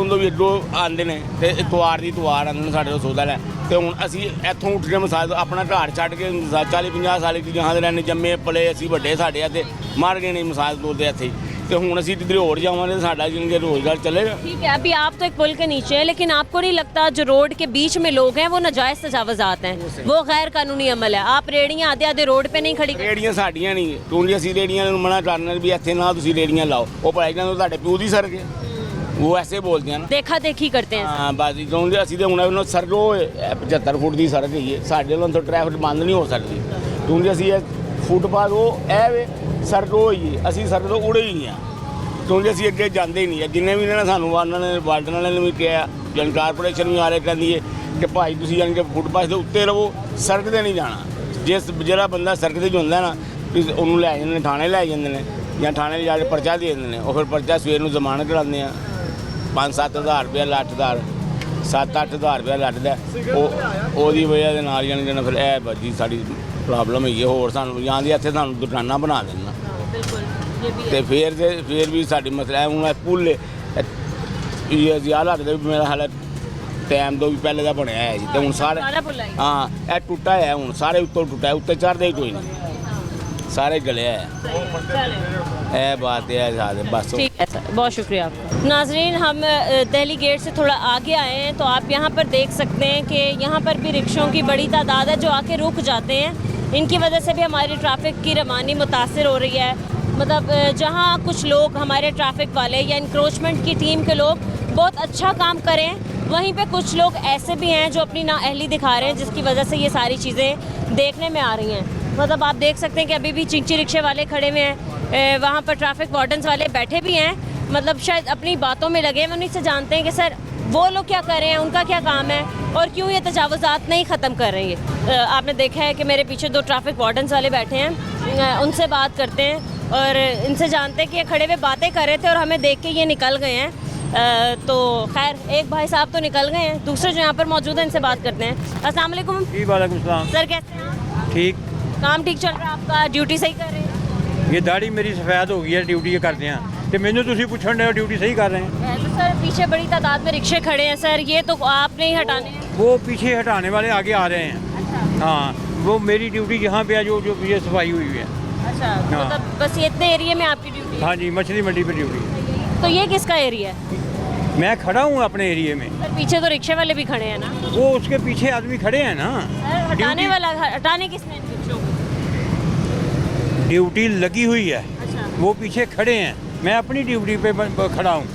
ਤੋਂ ਵੀ ਅੱਗੋਂ ਆਉਂਦੇ ਨੇ ਤੇ ਇਤਵਾਰ ਦੀ ਇਤਵਾਰ ਆਉਂਦੇ ਨੇ ਸਾਡੇ ਤੋਂ ਸੌਦਾ ਲੈ। ਤੇ ਹੁਣ ਅਸੀਂ ਇੱਥੋਂ ਉੱਠ ਕੇ ਮਿਸਾਲ ਆਪਣਾ ਘਰ ਛੱਡ ਕੇ 40-50 ਸਾਲ ਦੀ ਜਹਾਂ ਦੇ ਰਹਿਣੇ ਜੰਮੇ ਪਲੇ ਅਸੀਂ ਵੱਡੇ ਸਾਡੇ ਇੱਥੇ ਮਰ ਗਏ ਨੇ ਮਿਸਾਲ ਦੋ ਦੇ ਇੱਥੇ। तो हूँ असी किधर होर जावांगे साडा जिनके रोजगार चलेगा। ठीक है, अभी आप तो एक पुल के नीचे हैं, लेकिन आपको नहीं लगता जो रोड के बीच में लोग हैं वो नाजायज़ तजावुज़ात हैं, वो गैर कानूनी अमल है? आप रेहड़ियाँ आधे आधे रोड पे नहीं खड़ी? रेहड़ियाँ साड़ियाँ नहीं, क्योंकि असी रेहड़ियाँ मना करना भी इतने ना तुम रेहड़ियाँ लाओ, वो पढ़ाई तो साढ़े प्यू की सड़क है, वो ऐसे बोलते हैं ना, देखा देखी करते हैं। हाँ बस क्योंकि असी तो हूँ सड़क 75 फुट की सड़क है, साढ़े तो ट्रैफिक बंद नहीं हो सकती, क्योंकि असी फुटपाथ वो है सड़क हो ही असी सड़क तो उड़े ही हैं, क्योंकि असी अगे जाते ही नहीं है। जिन्हें भी ने सानू वार्डन वाले ने भी कहा, जन कारपोरेशन भी आ रहे कहती है कि भाई तुम जान के फुटपाथ के उत्ते रहो, सड़क से नहीं जाना। जिस जो बंदा सड़क से होंगे ना उन्होंने लै जाते थाने लै जाते हैं या थाने जाके पर्चा दे देंगे हैं, और फिर पर्चा सवेर को जमानत कराते हैं, 5-7 हज़ार रुपया लट्ठदार 7-8 हज़ार रुपया लट्ठदा ओहदी वजह के नाल जानी कि फिर यह बजी साड़ी प्रॉब्लम है। होर सानू जां दी इत्थे सानू दुकानां बना देना तो फिर भी साड़ी मसला है। हूँ पुल ये हालात मेरा हाल टाइम तो भी पहले का बनया है जी, तो हूँ सारे हाँ यह टुटा है, हूँ सारे उत्तों टुटा है, उत्ते चढ़ते ही कोई नहीं, सारे गलिया है। यह बात है बस। ठीक है सर, बहुत शुक्रिया आपका। नाजरीन, हम दिल्ली गेट से थोड़ा आगे आए हैं तो आप यहाँ पर देख सकते हैं कि यहाँ पर भी रिक्शों की बड़ी तादाद है जो आके रुक जाते हैं। इनकी वजह से भी हमारी ट्रैफिक की रवानी मुतासर हो रही है। मतलब जहाँ कुछ लोग हमारे ट्रैफिक वाले या इंक्रोचमेंट की टीम के लोग बहुत अच्छा काम करें, वहीं पे कुछ लोग ऐसे भी हैं जो अपनी नाअहली दिखा रहे हैं, जिसकी वजह से ये सारी चीज़ें देखने में आ रही हैं। मतलब आप देख सकते हैं कि अभी भी चिंची रिक्शे वाले खड़े हुए हैं, वहाँ पर ट्रैफिक वार्डन्स वाले बैठे भी हैं, मतलब शायद अपनी बातों में लगे हैं। उन्हीं से जानते हैं कि सर वो लोग क्या कर रहे हैं, उनका क्या काम है और क्यों ये तजावुज़ात नहीं ख़त्म कर रहे हैं। आपने देखा है कि मेरे पीछे 2 ट्रैफिक वार्डन्स वाले बैठे हैं, उनसे बात करते हैं और इनसे जानते हैं कि ये खड़े हुए बातें कर रहे थे और हमें देख के ये निकल गए हैं। तो खैर एक भाई साहब तो निकल गए हैं, दूसरे जो यहाँ पर मौजूद हैं इनसे बात करते हैं। अस्सलाम वालेकुम। जी वालेकुम सलाम। सर कैसे हैं आप? ठीक। काम ठीक चल रहा है आपका? ड्यूटी सही कर रहे हैं? ये दाढ़ी मेरी सफ़ेद हो गई है, ड्यूटी करते हैं तो मैंने तुम पूछन रहे हो ड्यूटी सही कर रहे हैं। तो सर पीछे बड़ी तादाद में रिक्शे खड़े हैं सर, ये तो आपने ही हटाने हैं? वो पीछे हटाने वाले आगे आ रहे हैं। अच्छा। हाँ, वो मेरी ड्यूटी यहाँ पे है जो ये सफाई हुई है। अच्छा, मतलब बस ये इतने एरिया में आपकी ड्यूटी? हाँ जी, मछली मंडी पे ड्यूटी। तो ये किसका एरिया है? मैं खड़ा हूँ अपने एरिया में। सर पीछे तो रिक्शे वाले भी खड़े हैं ना? वो उसके पीछे आदमी खड़े हैं ना। सर हटाने वाला, हटाने किसने रिक्शों को? ड्यूटी लगी हुई है। अच्छा। वो पीछे खड़े हैं, मैं अपनी ड्यूटी पे खड़ा हूँ।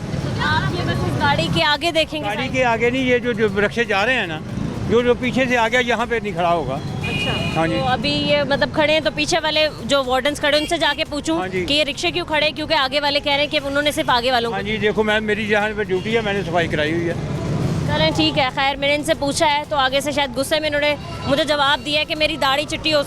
आप ये बस इस गाड़ी के आगे देखेंगे गाड़ी साइड के आगे नहीं, ये जो रिक्शे जा रहे हैं ना, जो पीछे से आ गया यहाँ पे नहीं खड़ा होगा। अच्छा हाँ जी। तो अभी ये मतलब खड़े हैं तो पीछे वाले जो वार्डन्स खड़े हैं उनसे जाके पूछूं हाँ जी। कि ये रिक्शे क्यों खड़े हैं, क्योंकि आगे वाले कह रहे हैं कि उन्होंने सिर्फ आगे वालों को। हाँ जी, देखो मैं मेरी जहाँ पे ड्यूटी है मैंने सफाई कराई हुई है। चलें ठीक है, खैर मैंने इनसे पूछा है तो आगे से शायद गुस्से में इन्होंने मुझे जवाब दिया है कि मेरी दाढ़ी चिट्टी हो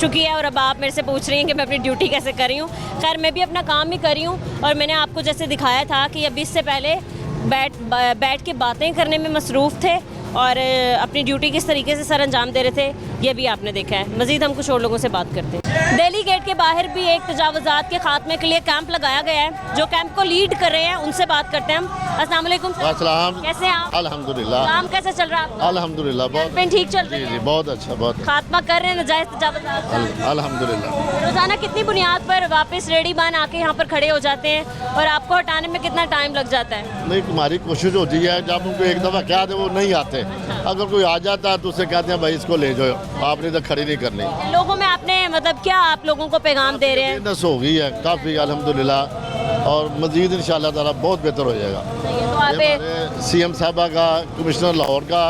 चुकी है और अब आप मेरे से पूछ रही हैं कि मैं अपनी ड्यूटी कैसे कर रही हूँ। खैर मैं भी अपना काम ही कर रही हूँ और मैंने आपको जैसे दिखाया था कि अभी इससे पहले बैठ के बातें करने में मसरूफ़ थे और अपनी ड्यूटी किस तरीके से सर अंजाम दे रहे थे ये भी आपने देखा है। मज़ीद हम कुछ और लोगों से बात करते हैं। दिल्ली गेट के बाहर भी एक तजावुज़ात के खात्मे के लिए कैंप लगाया गया है। जो कैंप को लीड कर रहे हैं उनसे बात करते हैं हम। अस्सलाम वालेकुम सर। अस्सलाम। कैसे हैं आप? अल्हम्दुलिल्लाह। काम कैसे चल रहा है आपका? अल्हम्दुलिल्लाह बहुत कैंपेन ठीक चल रही जी है? जी बहुत अच्छा, बहुत खात्मा कर रहे हैं नजायज़ तजावुज़ात का? अल्हम्दुलिल्लाह। रोज़ाना कितनी बुनियाद पर वापस रेडी बान आके यहाँ पर खड़े हो जाते हैं और आपको हटाने में कितना टाइम लग जाता है? नहीं, तुम्हारी कोशिश होती है, जब उनको एक दफ़ा कह दे वो नहीं आते। अगर कोई आ जाता है तो उससे कहते हैं भाई इसको ले जाओ, आपने तो खड़ी नहीं करनी। लोगों में आपने मतलब क्या आप लोगों को पैगाम दे रहे हैं? नस हो गई है काफ़ी अल्हम्दुलिल्लाह, और मज़ीद इंशाअल्लाह ताला बहुत बेहतर हो जाएगा। तो आप हमारे सीएम साहबा का, कमिश्नर लाहौर का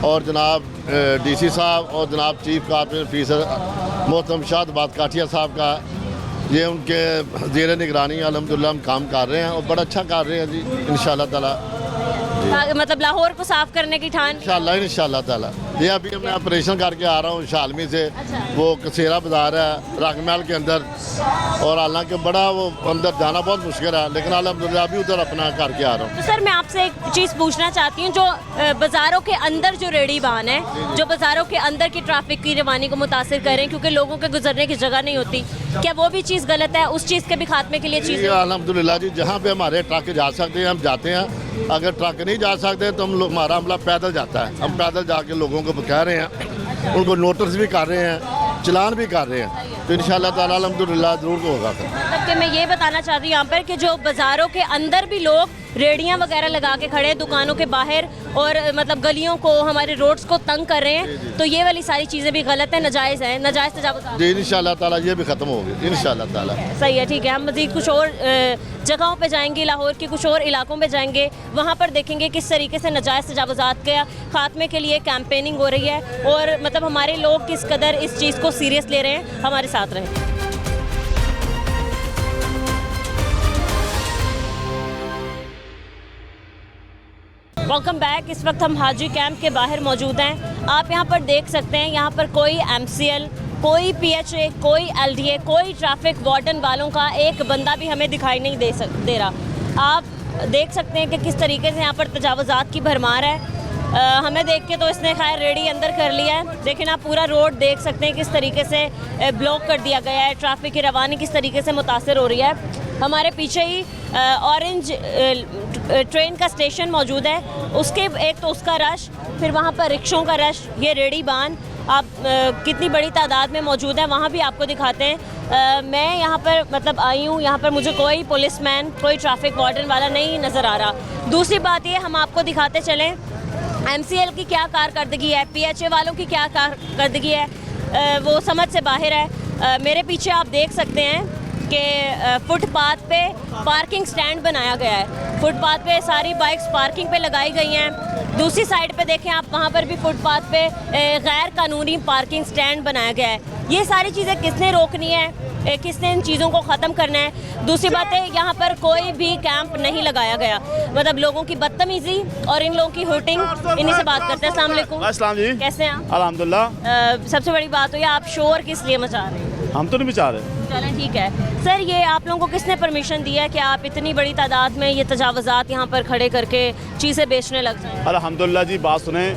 और जनाब डीसी साहब और जनाब चीफ कारपोरेटर ऑफिसर मोहतरम शाहबाद काठिया साहब का, ये उनके ज़ेर निगरानी अल्हम्दुलिल्लाह हम काम कर रहे हैं और बड़ा अच्छा कर रहे हैं जी इंशाअल्लाह ताला। मतलब लाहौर को साफ करने की ठान? इंशाअल्लाह ताला। ये अभी मैं ऑपरेशन करके आ रहा हूँ शालमी से। वो कसेरा बाज़ार है रंगमहल के अंदर, और हालांकि बड़ा वो अंदर जाना बहुत मुश्किल है, लेकिन अल्हम्दुलिल्लाह अभी उधर अपना करके आ रहा हूँ। तो सर मैं आपसे एक चीज़ पूछना चाहती हूँ, जो बाज़ारों के अंदर जो रेडी वाहन है, जो बाज़ारों के अंदर की ट्रैफिक की रवानी को मुतासिर कर रहे हैं क्योंकि लोगों के गुजरने की जगह नहीं होती, क्या वो भी चीज़ गलत है? उस चीज़ के भी खात्मे के लिए चीज़? अल्हम्दुलिल्लाह जी, जहाँ पे हमारे ट्रक जा सकते हैं हम जाते हैं, अगर ट्रक नहीं जा सकते तो हमारा हमला पैदल जाता है। हम पैदल जाके लोगों को कह रहे हैं, उनको नोटिस भी कर रहे हैं, चलान भी कर रहे हैं, तो इंशाअल्लाह ताला अल्हम्दुलिल्लाह ज़रूर होगा। मतलब कि मैं ये बताना चाहती हूँ यहाँ पर कि जो बाज़ारों के अंदर भी लोग रेडियाँ वगैरह लगा के खड़े हैं दुकानों के बाहर और मतलब गलियों को, हमारे रोड्स को तंग कर रहे हैं, तो ये वाली सारी चीज़ें भी गलत है, नाजायज़ है, नाजायज़ तजावुज़। जी इंशाअल्लाह ताला ये भी ख़त्म होगी इंशाअल्लाह ताला। सही है, ठीक है। हम मज़ीद कुछ और जगहों पे जाएंगे, लाहौर के कुछ और इलाकों में जाएंगे, वहाँ पर देखेंगे किस तरीके से नाजायज़ तजावुज़ात के खात्मे के लिए कैंपेनिंग हो रही है और मतलब हमारे लोग किस कदर इस चीज़ को सीरियस ले रहे हैं। हमारे साथ रहें। Welcome back. इस वक्त हम हाजी कैंप के बाहर मौजूद हैं। आप यहाँ पर देख सकते हैं, यहाँ पर कोई MCL, कोई PHA, कोई LDA, कोई ट्रैफिक वार्डन वालों का एक बंदा भी हमें दिखाई नहीं दे रहा। आप देख सकते हैं कि किस तरीके से यहाँ पर तजावुज़ात की भरमार है। हमें देख के तो इसने खैर रेडी अंदर कर लिया है, लेकिन आप पूरा रोड देख सकते हैं किस तरीके से ब्लॉक कर दिया गया है, ट्रैफिक की रवानी किस तरीके से मुतासर हो रही है। हमारे पीछे ही ऑरेंज ट्रेन का स्टेशन मौजूद है, उसके एक तो उसका रश, फिर वहाँ पर रिक्शों का रश, ये रेडी बान आप कितनी बड़ी तादाद में मौजूद है वहाँ भी आपको दिखाते हैं। मैं यहाँ पर मतलब आई हूँ, यहाँ पर मुझे कोई पुलिसमैन, कोई ट्रैफिक वार्डन वाला नहीं नज़र आ रहा। दूसरी बात ये, हम आपको दिखाते चलें MCL की क्या कारकर्दगी है, PHA वालों की क्या कारकर्दगी है, वो समझ से बाहर है। मेरे पीछे आप देख सकते हैं कि फुटपाथ पे पार्किंग स्टैंड बनाया गया है। फुटपाथ पे सारी बाइक्स पार्किंग पे लगाई गई हैं। दूसरी साइड पे देखें आप, वहाँ पर भी फुटपाथ पे गैर कानूनी पार्किंग स्टैंड बनाया गया है। ये सारी चीज़ें किसने रोकनी है, किसने इन चीज़ों को ख़त्म करना है? दूसरी बात है, यहाँ पर कोई भी कैंप नहीं लगाया गया, मतलब लोगों की बदतमीज़ी और इन लोगों की हुटिंग। इन्हीं से बात करते हैं। अस्सलाम वालेकुम। अस्सलाम जी, कैसे हैं आप? अल्हम्दुलिल्लाह। सबसे बड़ी बात हो ये, आप शोर किस लिए मचा रहे हैं? हम तो नहीं बचा रहे। चलें ठीक है। सर ये आप लोगों को किसने परमिशन दी है कि आप इतनी बड़ी तादाद में ये तजावुज़ात यहाँ पर खड़े करके चीज़ें बेचने लग जाएं? अल्हम्दुलिल्लाह जी, बात सुने,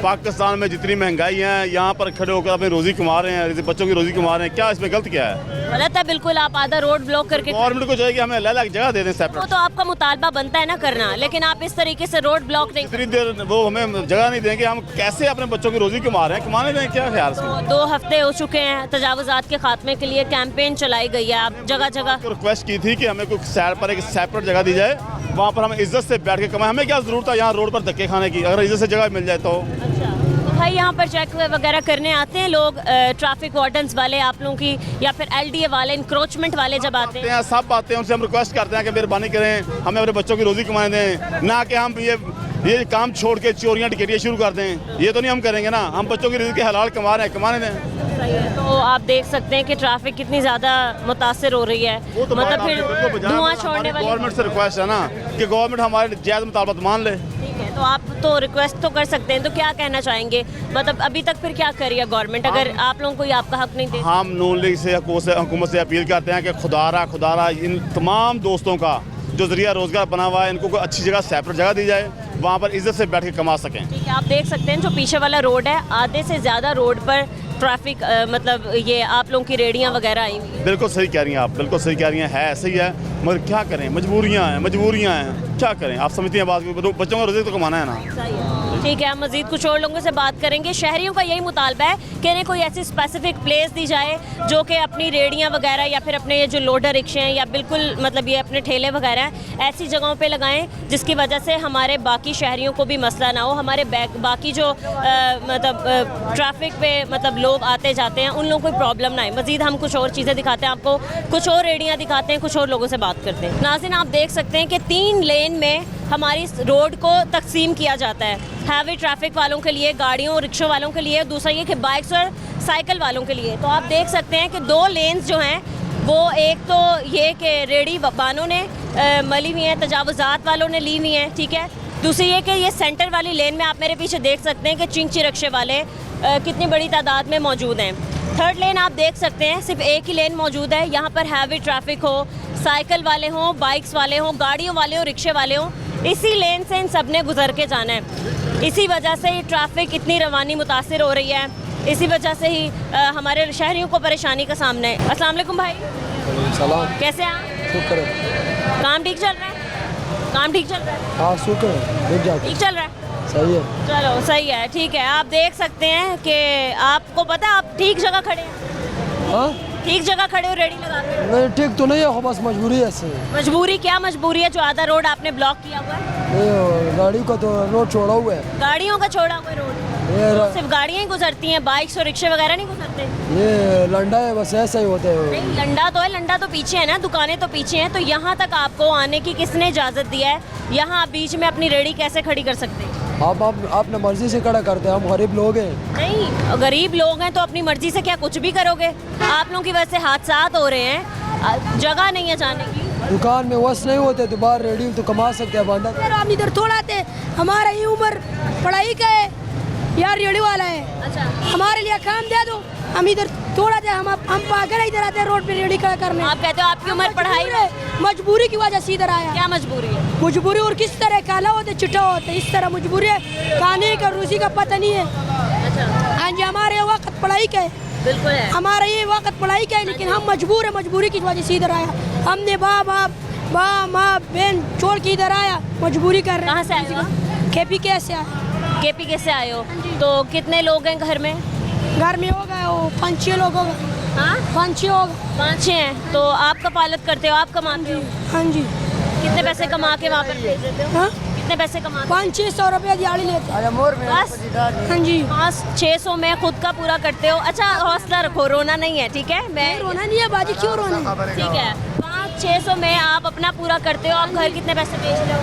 पाकिस्तान में जितनी महंगाई है, यहाँ पर खड़े होकर अपनी रोज़ी कमा रहे हैं, बच्चों की रोज़ी कमा रहे हैं, क्या इसमें गलत क्या है? गलत है बिल्कुल। आप आधा रोड ब्लॉक करके, गवर्नमेंट को चाहिए कि हमें अलग जगह दे दें सेपरेट। वो तो आपका मुतालबा बनता है ना करना, लेकिन आप इस तरीके से रोड ब्लॉक नहीं। इतनी देर वो हमें जगह नहीं देंगे, हम कैसे अपने बच्चों की रोज़ी कमा रहे हैं, कमाने दें, क्या ख्याल से? 2 हफ्ते हो चुके हैं तजावुज़ात के खात्मे के लिए कैंपेन चलाई गई है, आप जगह जगह रिक्वेस्ट की थी कि हमें कुछ सैर पर एक सेपरेट जगह दी जाए, वहाँ पर हम इज्जत से बैठ के कमाएं। हमें क्या ज़रूरत है यहाँ रोड पर धक्के खाने की, अगर इज्जत से जगह मिल जाए तो। अच्छा, तो भाई यहाँ पर चेक वगैरह करने आते हैं लोग, ट्रैफिक वार्डन्स वाले आप लोगों की, या फिर LDA वाले, इंक्रोचमेंट वाले जब आते हैं? सब आते हैं, उनसे हम रिक्वेस्ट करते हैं कि मेहरबानी करें, हमें अपने बच्चों की रोज़ी कमाने दें, ना कि हम ये काम छोड़ के चोरियाँ डकैतियाँ शुरू कर दें। ये तो नहीं हम करेंगे ना, हम बच्चों की रिज़्क़ हलाल कमा रहे हैं, कमाने दें। तो आप देख सकते हैं कि ट्रैफिक कितनी ज़्यादा मुतासर हो रही है, तो मतलब फिर धुआं छोड़ने वाली। गवर्नमेंट से रिक्वेस्ट है ना कि गवर्नमेंट हमारे जायज़ मुतालबात मान ले। ठीक है, तो आप तो रिक्वेस्ट तो कर सकते हैं, तो क्या कहना चाहेंगे, मतलब अभी तक फिर क्या करिए गवर्नमेंट अगर आप लोगों को आपका हक नहीं दे? हम नून लीग से हुकूमत से अपील करते हैं कि खुदारा इन तमाम दोस्तों का जो जरिया रोज़गार बना हुआ है, इनको कोई अच्छी जगह, सेपरेट जगह दी जाए, वहाँ पर इज्जत से बैठ के कमा सकें। ठीक है, आप देख सकते हैं जो पीछे वाला रोड है, आधे से ज़्यादा रोड पर ट्रैफिक, मतलब ये आप लोगों की रेडियाँ वगैरह आई हुई हैं। बिल्कुल सही कह रही हैं आप, बिल्कुल सही कह रही हैं, है ऐसे ही है, मगर क्या करें, मजबूरियाँ हैं, क्या करें, आप समझती हैं बात, बच्चों का रोज़ी तो कमाना है ना। सही है। ठीक है, हम मज़ीद कुछ और लोगों से बात करेंगे। शहरियों का यही मुतालबा है कि इन्हें कोई ऐसी स्पेसिफिक प्लेस दी जाए जो कि अपनी रेडियाँ वगैरह या फिर अपने ये जो लोडर रिक्शे हैं या बिल्कुल मतलब ये अपने ठेले वगैरह हैं, ऐसी जगहों पे लगाएं जिसकी वजह से हमारे बाकी शहरियों को भी मसला ना हो, हमारे बाकी जो मतलब ट्रैफिक पे मतलब लोग आते जाते हैं उन लोगों को कोई प्रॉब्लम ना आए। मज़ीद हम कुछ और चीज़ें दिखाते हैं आपको, कुछ और रेडियाँ दिखाते हैं, कुछ और लोगों से बात करते हैं। नाज़रीन, आप देख सकते हैं कि 3 लेन में हमारी रोड को तकसीम किया जाता है, हैवी ट्रैफिक वालों के लिए, गाड़ियों और रिक्शों वालों के लिए, दूसरा ये कि बाइक्स और साइकिल वालों के लिए। तो आप देख सकते हैं कि 2 लेन्स जो हैं वो, एक तो ये कि रेडी बानों ने मली हुई हैं, तजावुज़ात वालों ने ली हुई हैं, ठीक है। दूसरी ये कि ये सेंटर वाली लेन में आप मेरे पीछे देख सकते हैं कि चिंची रिक्शे वाले कितनी बड़ी तादाद में मौजूद हैं। थर्ड लेन आप देख सकते हैं सिर्फ एक ही लेन मौजूद है, यहाँ पर हैवी ट्रैफिक हो, साइकिल वाले हों, बाइक्स वाले हों, गाड़ियों वाले हों, रिक्शे वाले हों, इसी लेन से इन सब ने गुजर के जाना है। इसी वजह से ये ट्रैफिक इतनी रवानी मुतासिर हो रही है, इसी वजह से ही हमारे शहरियों को परेशानी का सामना है। अस्सलाम वालेकुम भाई। सलाम। कैसे हैं आप? शुक्र है। काम ठीक चल रहा है? काम ठीक चल रहा है? हाँ शुक्र है, ठीक चल रहा है। सही है। चलो सही है, ठीक है। आप देख सकते हैं कि आपको पता है आप ठीक जगह खड़े हैं। हाँ ठीक जगह खड़े हो, रेडी लगा के? नहीं ठीक तो नहीं है, बस मजबूरी है ऐसे। मजबूरी? क्या मजबूरी है जो आधा रोड आपने ब्लॉक किया हुआ है? गाड़ियों का तो रोड छोड़ा हुआ है। गाड़ियों का छोड़ा हुआ रोड? तो सिर्फ गाड़ियाँ ही गुजरती हैं, बाइक्स और रिक्शे वगैरह नहीं गुजरते? ये लंडा है, बस ऐसा ही होता है। नहीं, लंडा तो है, लंडा तो पीछे है ना, दुकानें तो पीछे हैं, तो यहाँ तक आपको आने की किसने इजाज़त दिया है? यहाँ आप बीच में अपनी रेडी कैसे खड़ी कर सकते हैं? आप अपने मर्जी से खड़ा करते हैं, हम गरीब लोग हैं। नहीं, गरीब लोग हैं तो अपनी मर्जी से क्या कुछ भी करोगे? आप लोगों की वजह से हादसात हो रहे हैं, जगह नहीं है जाने की। दुकान में वस नहीं होते तो बाहर रेडी तो कमा सकते हैं बंदा। हम इधर थोड़ा थे, हमारा ये उम्र पढ़ाई का है यार, रेडी वाला है। अच्छा, हमारे लिए काम दे दो, हम इधर थोड़ा थे, हम पागल इधर आते हैं रोड पे रेडी करने। आप कहते हो आपकी उम्र पढ़ाई है, मजबूरी की वजह से इधर आया। क्या मजबूरी है? मजबूरी और किस तरह, काला होते चिट्टा होते, इस तरह मजबूरी है, खाने का रोजी का पता नहीं है। अच्छा, हाँ जी, हमारे वक्त पढ़ाई का है। बिल्कुल है, हमारा ये वक्त पढ़ाई का है, लेकिन हम मजबूर है, मजबूरी की वजह से इधर आया। हमने बा माँ बहन छोड़ के इधर आया, मजबूरी कर रहे हैं। कहाँ से आए हो? KPK से आए। KPK से आए हो? तो कितने लोग हैं घर में? घर में होगा वो 5-6 लोग होगा। हाँ, 5-6 होगा। 5-6 हैं। तो आप कफालत करते हो, आप कमाते हो? हाँ जी। कितने पैसे कमा के वहाँ पर भेज देते हो? हाँ, कितने पैसे कमाते हो? 500-600 रुपया दिहाड़ी लेते हैं बस? हाँ जी, 500-600 में खुद का पूरा करते हो? अच्छा, हौसला रखो, रोना नहीं है, ठीक है? मैं रोना नहीं है बाजी, क्यों रोना? ठीक है, 500-600 में आप अपना पूरा करते हो। आप घर कितने पैसे बेचते हो?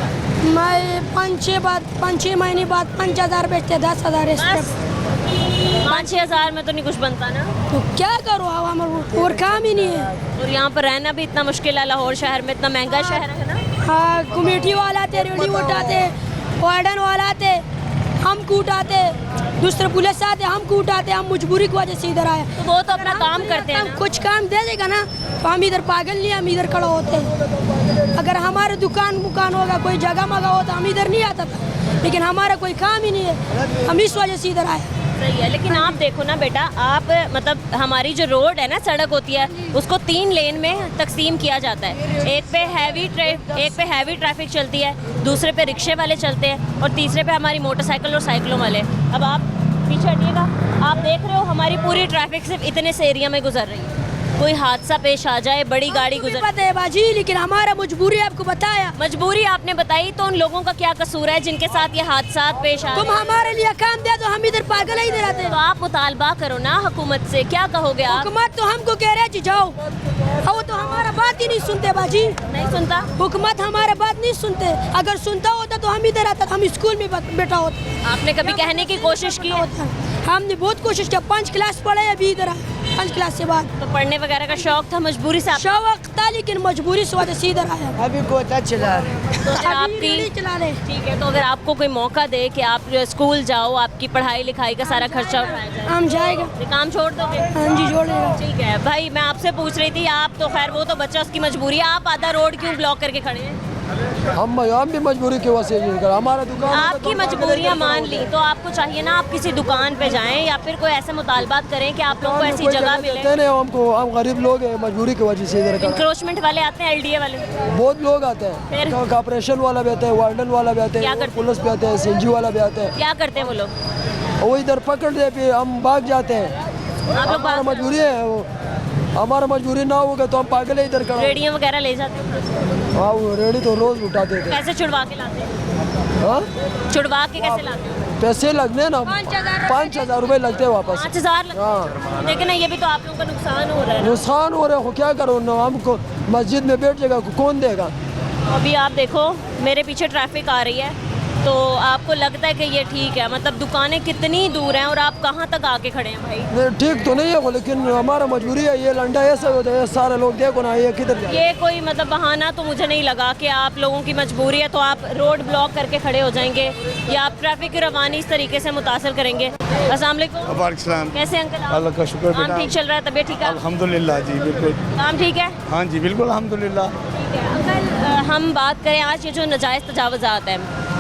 मैं 5-6 महीने बाद 5,000 बेचते, 10,000 बस? 5-6 हज़ार में तो नहीं कुछ बनता ना? तो क्या करो, हमारा और काम ही नहीं है। और यहाँ पर रहना भी इतना मुश्किल है, लाहौर शहर में इतना महंगा शहर है ना। हाँ, कमेटी वाला आते, रेडी उठाते, वार्डन वाला आते, हम कूटाते, दूसरे पुलिस आते, हम कूटाते, हम मजबूरी की वजह से इधर आए। तो वो तो अपना काम करते हैं ना। कुछ काम दे देगा ना तो हम इधर पागल नहीं, हम इधर खड़ा होते हैं। अगर हमारे दुकान होगा, कोई जगह मगा होता, हम इधर नहीं आता था, लेकिन हमारा कोई काम ही नहीं है, हम इस वजह से इधर आए। सही है, लेकिन आप देखो ना बेटा, आप मतलब हमारी जो रोड है ना, सड़क होती है, उसको 3 लेन में तकसीम किया जाता है। एक पे हैवी ट्रैफिक चलती है, दूसरे पे रिक्शे वाले चलते हैं और तीसरे पे हमारी मोटरसाइकिल और साइकिलों वाले। अब आप पीछे हटिएगा, आप देख रहे हो हमारी पूरी ट्रैफिक सिर्फ इतने से एरिया में गुजर रही है। कोई हादसा पेश आ जाए, बड़ी गाड़ी गुजर, पता है बाजी, लेकिन हमारा मजबूरी आपको बताया। मजबूरी आपने बताई, तो उन लोगों का क्या कसूर है जिनके साथ ये हादसा पेश आ तुम हमारे लिए काम दे तो हम इधर पागल ही रहते हैं। तो आप मुतालबा करो ना हुकूमत से, क्या कहोगे आप? हुकूमत तो हमको कह रहे जी जाओ, वो तो हमारा बात ही नहीं सुनते बाजी। नहीं सुनता हुकूमत, हमारा बात नहीं सुनते। अगर सुनता होता तो हम इधर आता, हम स्कूल में बैठा होता। आपने कभी कहने की कोशिश की? हमने बहुत कोशिश किया, 5 क्लास पढ़े अभी इधर, 5 क्लास से बाद। तो पढ़ने वगैरह का शौक था, मजबूरी से? शौक था, लेकिन मजबूरी से वजह से इधर आया। अभी कोटा चला तो आपकी चला रहे। ठीक है, तो अगर आपको कोई मौका दे कि आप स्कूल जाओ, आपकी पढ़ाई लिखाई का सारा खर्चा उठाया जाए, हम जाएगा। ये काम छोड़ दोगे? हाँ जी, छोड़ देगा। ठीक है भाई, मैं आपसे पूछ रही थी, आप तो खैर वो तो बच्चा, उसकी मजबूरी है, आप आधा रोड क्यों ब्लॉक करके खड़े हैं? हम भी मजबूरी की वजह से हमारा दुकान, आपकी मजबूरियाँ मान ली तो आपको चाहिए ना आप किसी दुकान पे जाएं या फिर कोई ऐसे मुतालबात करें कि आप लोगों को ऐसी जगह मिले। हमको, हम गरीब लोग हैं, मजबूरी की वजह से इधर। इंक्रोचमेंट वाले आते हैं, LDA वाले बहुत लोग आते हैं, कॉर्पोरेशन वाला भी आता है, वार्डन वाला भी आता है, पुलिस भी आता है, CNG वाला भी आता है। क्या करते हैं वो लोग? वो इधर पकड़ दे, फिर हम भाग जाते हैं। आप लोग हमारा मजबूरी है, वो हमारा मजबूरी ना होगा तो हम पागल है इधर का। रेडियो वगैरह ले जाते हैं? हाँ, वो रेडी तो रोज उठाते थे। कैसे छुड़वा के लाते हैं? हाँ, छुड़वा के कैसे लाते हैं? पैसे लगने ना, 5,000 रुपए लगते हैं वापस। 5,000 लेकिन ये भी तो आप लोगों का नुकसान हो रहा है। नुकसान हो रहा है, क्या करो ना, हमको मस्जिद में बैठ जाएगा कौन देगा? अभी आप देखो मेरे पीछे ट्रैफिक आ रही है, तो आपको लगता है कि ये ठीक है? मतलब दुकानें कितनी दूर हैं और आप कहाँ तक आके खड़े हैं भाई? नहीं, ठीक तो नहीं है वो, लेकिन हमारा मजबूरी है। ये लंडा ऐसा होता है, सारे लोग देखो ना, ये किधर जाए। ये कोई मतलब बहाना तो मुझे नहीं लगा कि आप लोगों की मजबूरी है तो आप रोड ब्लॉक करके खड़े हो जाएंगे या आप ट्रैफिक की रवानी इस तरीके से मुतासर करेंगे। अस्सलाम वालेकुम। कैसे अंकल आप? अल्लाह का शुक्र बेटा। काम ठीक चल रहा है? तबीयत ठीक है? अल्हम्दुलिल्लाह जी, बिल्कुल। काम ठीक है? हाँ जी, बिल्कुल अल्हम्दुलिल्लाह। अंकल हम बात करें आज ये जो नाजायज़ तजावुज़ात हैं,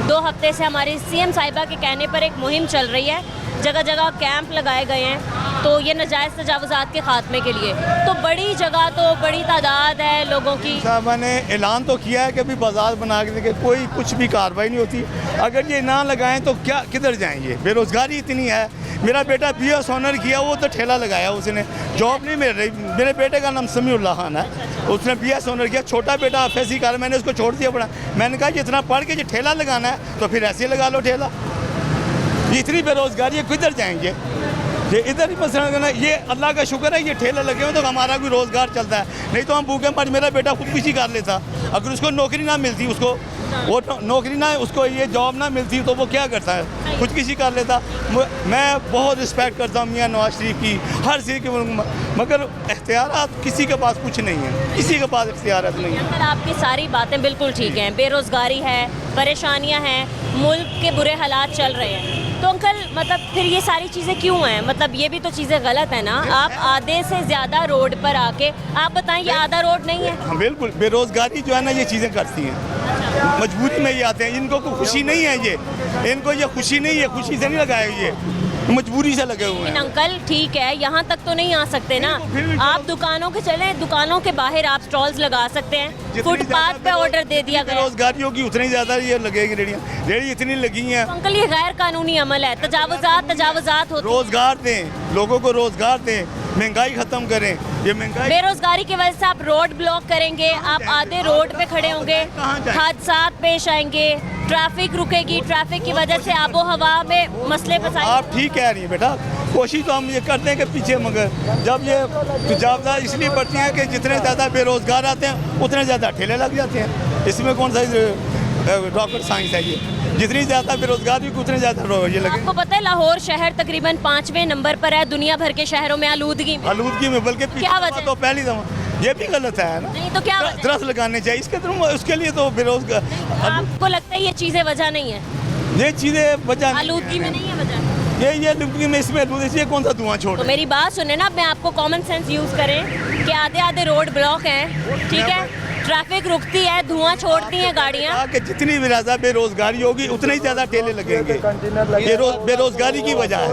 2 हफ्ते से हमारी CM साहिबा के कहने पर एक मुहिम चल रही है, जगह जगह कैंप लगाए गए हैं तो ये नाजायज़ तजावुज़ात के खात्मे के लिए। तो बड़ी जगह, तो बड़ी तादाद है लोगों की। साहब ने ऐलान तो किया है कि अभी बाजार बना के कोई कुछ भी कार्रवाई नहीं होती। अगर ये ना लगाएं तो क्या किधर जाएंगे? बेरोज़गारी इतनी है। मेरा बेटा BS ऑनर किया, वो तो ठेला लगाया, उसने जॉब नहीं मिल रही। मेरे बेटे का नाम समीउल्लाह खान है, उसने BS ऑनर किया। छोटा बेटा FSC कर, मैंने उसको छोड़ दिया पड़ा। मैंने कहा जितना पढ़ के जो ठेला लगाना है तो फिर ऐसे लगा लो ठेला। इतनी बेरोज़गारी है, किधर जाएंगे? ये इधर ही मसला करना। ये अल्लाह का शुक्र है ये ठेले लगे हुए तो हमारा भी रोज़गार चलता है, नहीं तो हम भूखे मर। मेरा बेटा खुदकुशी कर लेता अगर उसको नौकरी ना मिलती, उसको वो नौकरी ना, उसको ये जॉब ना मिलती तो वो क्या करता है? खुदकुशी कर लेता। मैं बहुत रिस्पेक्ट करता हूँ मियाँ नवाज शरीफ की, हर चीज़ की, मगर इख्तियारात किसी के पास कुछ नहीं है, किसी के पास इख्तियारात नहीं है। अंकल आपकी सारी बातें बिल्कुल ठीक हैं, बेरोज़गारी है, परेशानियां हैं, मुल्क के बुरे हालात चल रहे हैं, तो अंकल मतलब फिर ये सारी चीज़ें क्यों हैं? मतलब ये भी तो चीज़ें गलत है ना। आप आधे से ज़्यादा रोड पर आके आप बताएं, ये आधा रोड नहीं है? हाँ बिल्कुल, बेरोज़गारी जो है ना ये चीज़ें करती हैं, मजबूरी में ही आते हैं। इनको कोई खुशी नहीं है, ये इनको ये खुशी नहीं है, खुशी से नहीं लगाए, ये मजबूरी से लगे हुए हैं। अंकल ठीक है, यहाँ तक तो नहीं आ सकते ना आप? दुकानों के चले, दुकानों के बाहर आप स्टॉल्स लगा सकते हैं, फुटपाथ पे ऑर्डर दे दिया गया। बेरोजगारियों की उतनी ज़्यादा ये लगेगी रेडियाँ, रेडी इतनी लगी हैं। तो अंकल ये गैर कानूनी अमल है, तजावुज़ात होते हैं। रोज़गार दें, लोगों को रोज़गार दें, महंगाई ख़त्म करें। ये महंगाई, बेरोजगारी की वजह से आप रोड ब्लॉक करेंगे, आप आधे रोड पे खड़े होंगे, हादसात पेश आएंगे, ट्रैफिक रुकेगी, ट्रैफिक की वजह से आबो हवा में मसले फंसाएंगे। आप ठीक कह रही हैं बेटा, कोशिश तो हम ये करते हैं कि पीछे, मगर जब ये तजावुज़ात इसलिए बढ़ती हैं कि जितने ज़्यादा बेरोज़गार आते हैं उतने ज़्यादा ठेले लग जाते हैं। इसमें कौन सा रॉकेट साइंस है? ये जितनी ज़्यादा बेरोज़गारी उतने ज़्यादा ये लगे। आपको पता है लाहौर शहर तकरीबन 5वें नंबर पर है दुनिया भर के शहरों में आलूदगी में, बल्कि क्या वजह? तो पहली दफा ये भी गलत है ना। नहीं तो क्या दरख्त लगाने चाहिए इसके तरफ, उसके लिए तो बेरोजगार। आपको लगता है ये चीज़ें वजह नहीं है? ये चीज़ें वजह, आलूदगी में नहीं है वजह। ये आलूदगी में, इसमें आलूदगी कौन सा धुआं छोड़। तो मेरी बात सुने ना, मैं आपको कॉमन सेंस यूज़ करें कि आधे आधे रोड ब्लॉक हैं, ठीक है, ट्रैफिक रुकती है, धुआं छोड़ती हैं गाड़ियाँ, कि जितनी भी ज़्यादा बेरोजगारी होगी उतने ही ज़्यादा ठेले लगेंगे। ये बेरोजगारी की वजह है,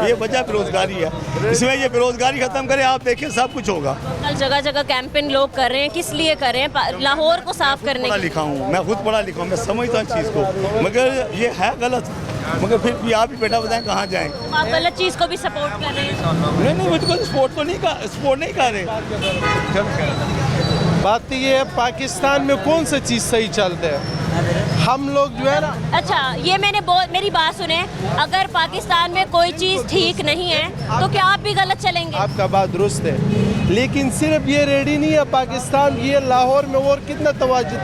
ये वजह बेरोजगारी है। इसमें ये बेरोजगारी खत्म करें, आप देखें सब कुछ होगा। कल जगह जगह कैंपेन लोग कर रहे हैं, किस लिए कर रहे हैं? लाहौर को साफ करने। पढ़ा लिखा हूँ मैं, खुद पढ़ा लिखा हूँ, मैं समझता हूँ चीज़ को, मगर ये है गलत। मगर फिर भी आप ही बेटा बताएं कहाँ जाएं। आप गलत चीज़ को भी सपोर्ट कर रहे हैं। नहीं मुझको सपोर्ट नहीं कर रहे। बात तो ये है, पाकिस्तान में कौन सी चीज़ सही चलते है, हम लोग जो है ना। अच्छा, ये मेरी बात सुने, अगर पाकिस्तान में कोई चीज़ ठीक नहीं है तो क्या आप भी गलत चलेंगे? आपका बात दुरुस्त है, लेकिन सिर्फ ये रेडी नहीं है पाकिस्तान, ये लाहौर में और कितना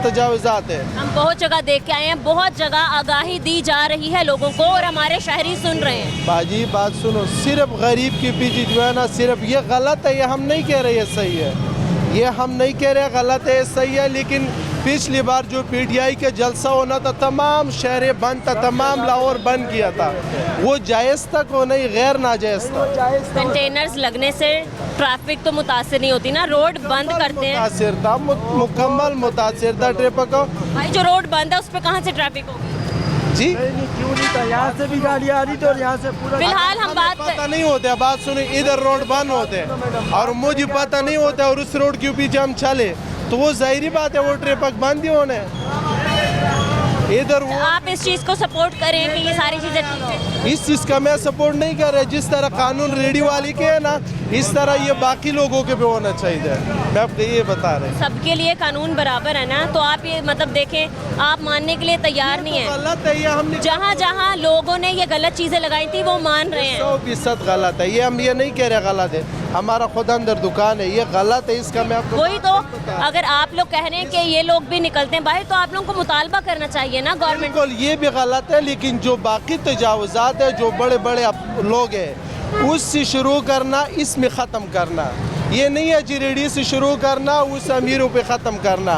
तजावुज़ात है। हम बहुत जगह देख के आए हैं, बहुत जगह आगाही दी जा रही है लोगों को और हमारे शहरी सुन रहे हैं। बाजी बात सुनो, सिर्फ गरीब के पीछे जो है ना, सिर्फ ये गलत है, ये हम नहीं कह रहे ये सही है, ये हम नहीं कह रहे गलत है सही है, लेकिन पिछली बार जो PTI के जलसा होना था, तमाम शहर बंद था, तमाम लाहौर बंद किया था, वो जायज़ था को नहीं, गैर नाजायज़ था। कंटेनर्स लगने से ट्रैफिक तो मुतासिर नहीं होती ना, रोड बंद करते हैं। मुतासिर था, मुकम्मल मुतासिर था ट्रैफिक का। भाई जो रोड बंद है उस पर कहाँ से ट्रैफिक होगी? जी क्यों नहीं था, यहाँ से भी गाड़ी आ रही थी और यहाँ से पूरा। फिलहाल हम बात पता नहीं होता, बात सुने, इधर रोड बंद होते हैं और मुझे पता नहीं होता और उस रोड के पीछे हम चले तो वो जाहिर बात है वो ट्रैफिक बंद ही होने इधर। वो आप इस चीज़ को सपोर्ट करें कि ये सारी चीज़ें ठीक है? इस चीज़ का मैं सपोर्ट नहीं कर रहा, जिस तरह कानून रेडी वाली के है ना, इस तरह ये बाकी लोगों के भी होना चाहिए। मैं आपको ये बता रहे, सबके लिए कानून बराबर है ना, तो आप ये मतलब देखें, आप मानने के लिए तैयार नहीं है। गलत है ये, हमने जहाँ जहाँ लोगों ने ये गलत चीज़ें लगाई थी वो मान रहे हैं। 100% गलत है ये, हम ये नहीं कह रहे गलत है, हमारा खुद अंदर दुकान है, ये गलत है, इसका मैं आपको वही तो, अगर आप लोग कह रहे हैं कि ये लोग भी निकलते हैं बाहर तो आप लोगों को मुतालबा करना चाहिए ना गवर्नमेंट। बिल्कुल ये भी गलत है, लेकिन जो बाकी तजावुज़ात है, जो बड़े बड़े लोग हैं उससे शुरू करना, इसमें ख़त्म करना, ये नहीं है जिरेडी से शुरू करना, उस अमीरों पे ख़त्म करना,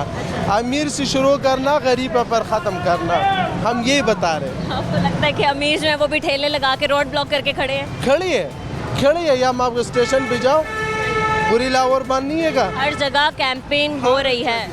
अमीर से शुरू करना, गरीब पर ख़त्म करना, हम यही बता रहे हैं। आपको लगता है कि अमीर जो है वो भी ठेले लगा के रोड ब्लॉक करके खड़े हैं? खड़ी है या हम आपको स्टेशन पे जाओ, पूरी लाहौर बंद नहीं है। हर जगह कैंपेन हो रही है।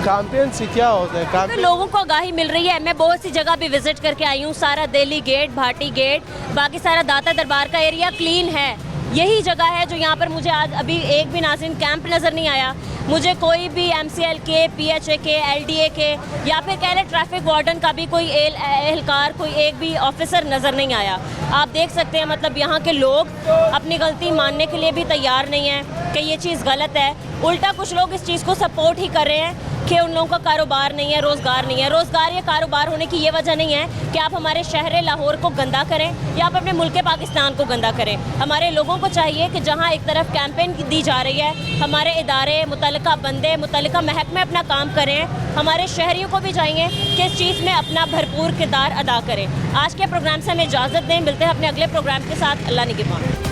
कैंपेन से क्या होता है? तो लोगों को आगाही मिल रही है। मैं बहुत सी जगह भी विजिट करके आई हूँ, सारा दिल्ली गेट, भाटी गेट, बाकी सारा दाता दरबार का एरिया क्लीन है। यही जगह है जो यहाँ पर मुझे आज अभी एक भी नाज़रीन कैंप नज़र नहीं आया, मुझे कोई भी MCL के, PHA के, LDA के या फिर कह लें ट्रैफिक वार्डन का भी कोई एहलकार, कोई एक भी ऑफिसर नज़र नहीं आया। आप देख सकते हैं, मतलब यहाँ के लोग अपनी गलती मानने के लिए भी तैयार नहीं हैं कि ये चीज़ गलत है। उल्टा कुछ लोग इस चीज़ को सपोर्ट ही कर रहे हैं कि उन लोगों का कारोबार नहीं है, रोज़गार नहीं है। रोज़गार या कारोबार होने की ये वजह नहीं है कि आप हमारे शहर लाहौर को गंदा करें या आप अपने मुल्क पाकिस्तान को गंदा करें। हमारे लोगों को चाहिए कि जहाँ एक तरफ कैंपेन दी जा रही है, हमारे इदारे, मुतल्लिका बंदे, मुतल्लिका महकमे अपना काम करें, हमारे शहरियों को भी चाहिए कि इस चीज़ में अपना भरपूर किरदार अदा करें। आज के प्रोग्राम से हमें इजाज़त दें, मिलते हैं अपने अगले प्रोग्राम के साथ। अल्लाह निगहबान।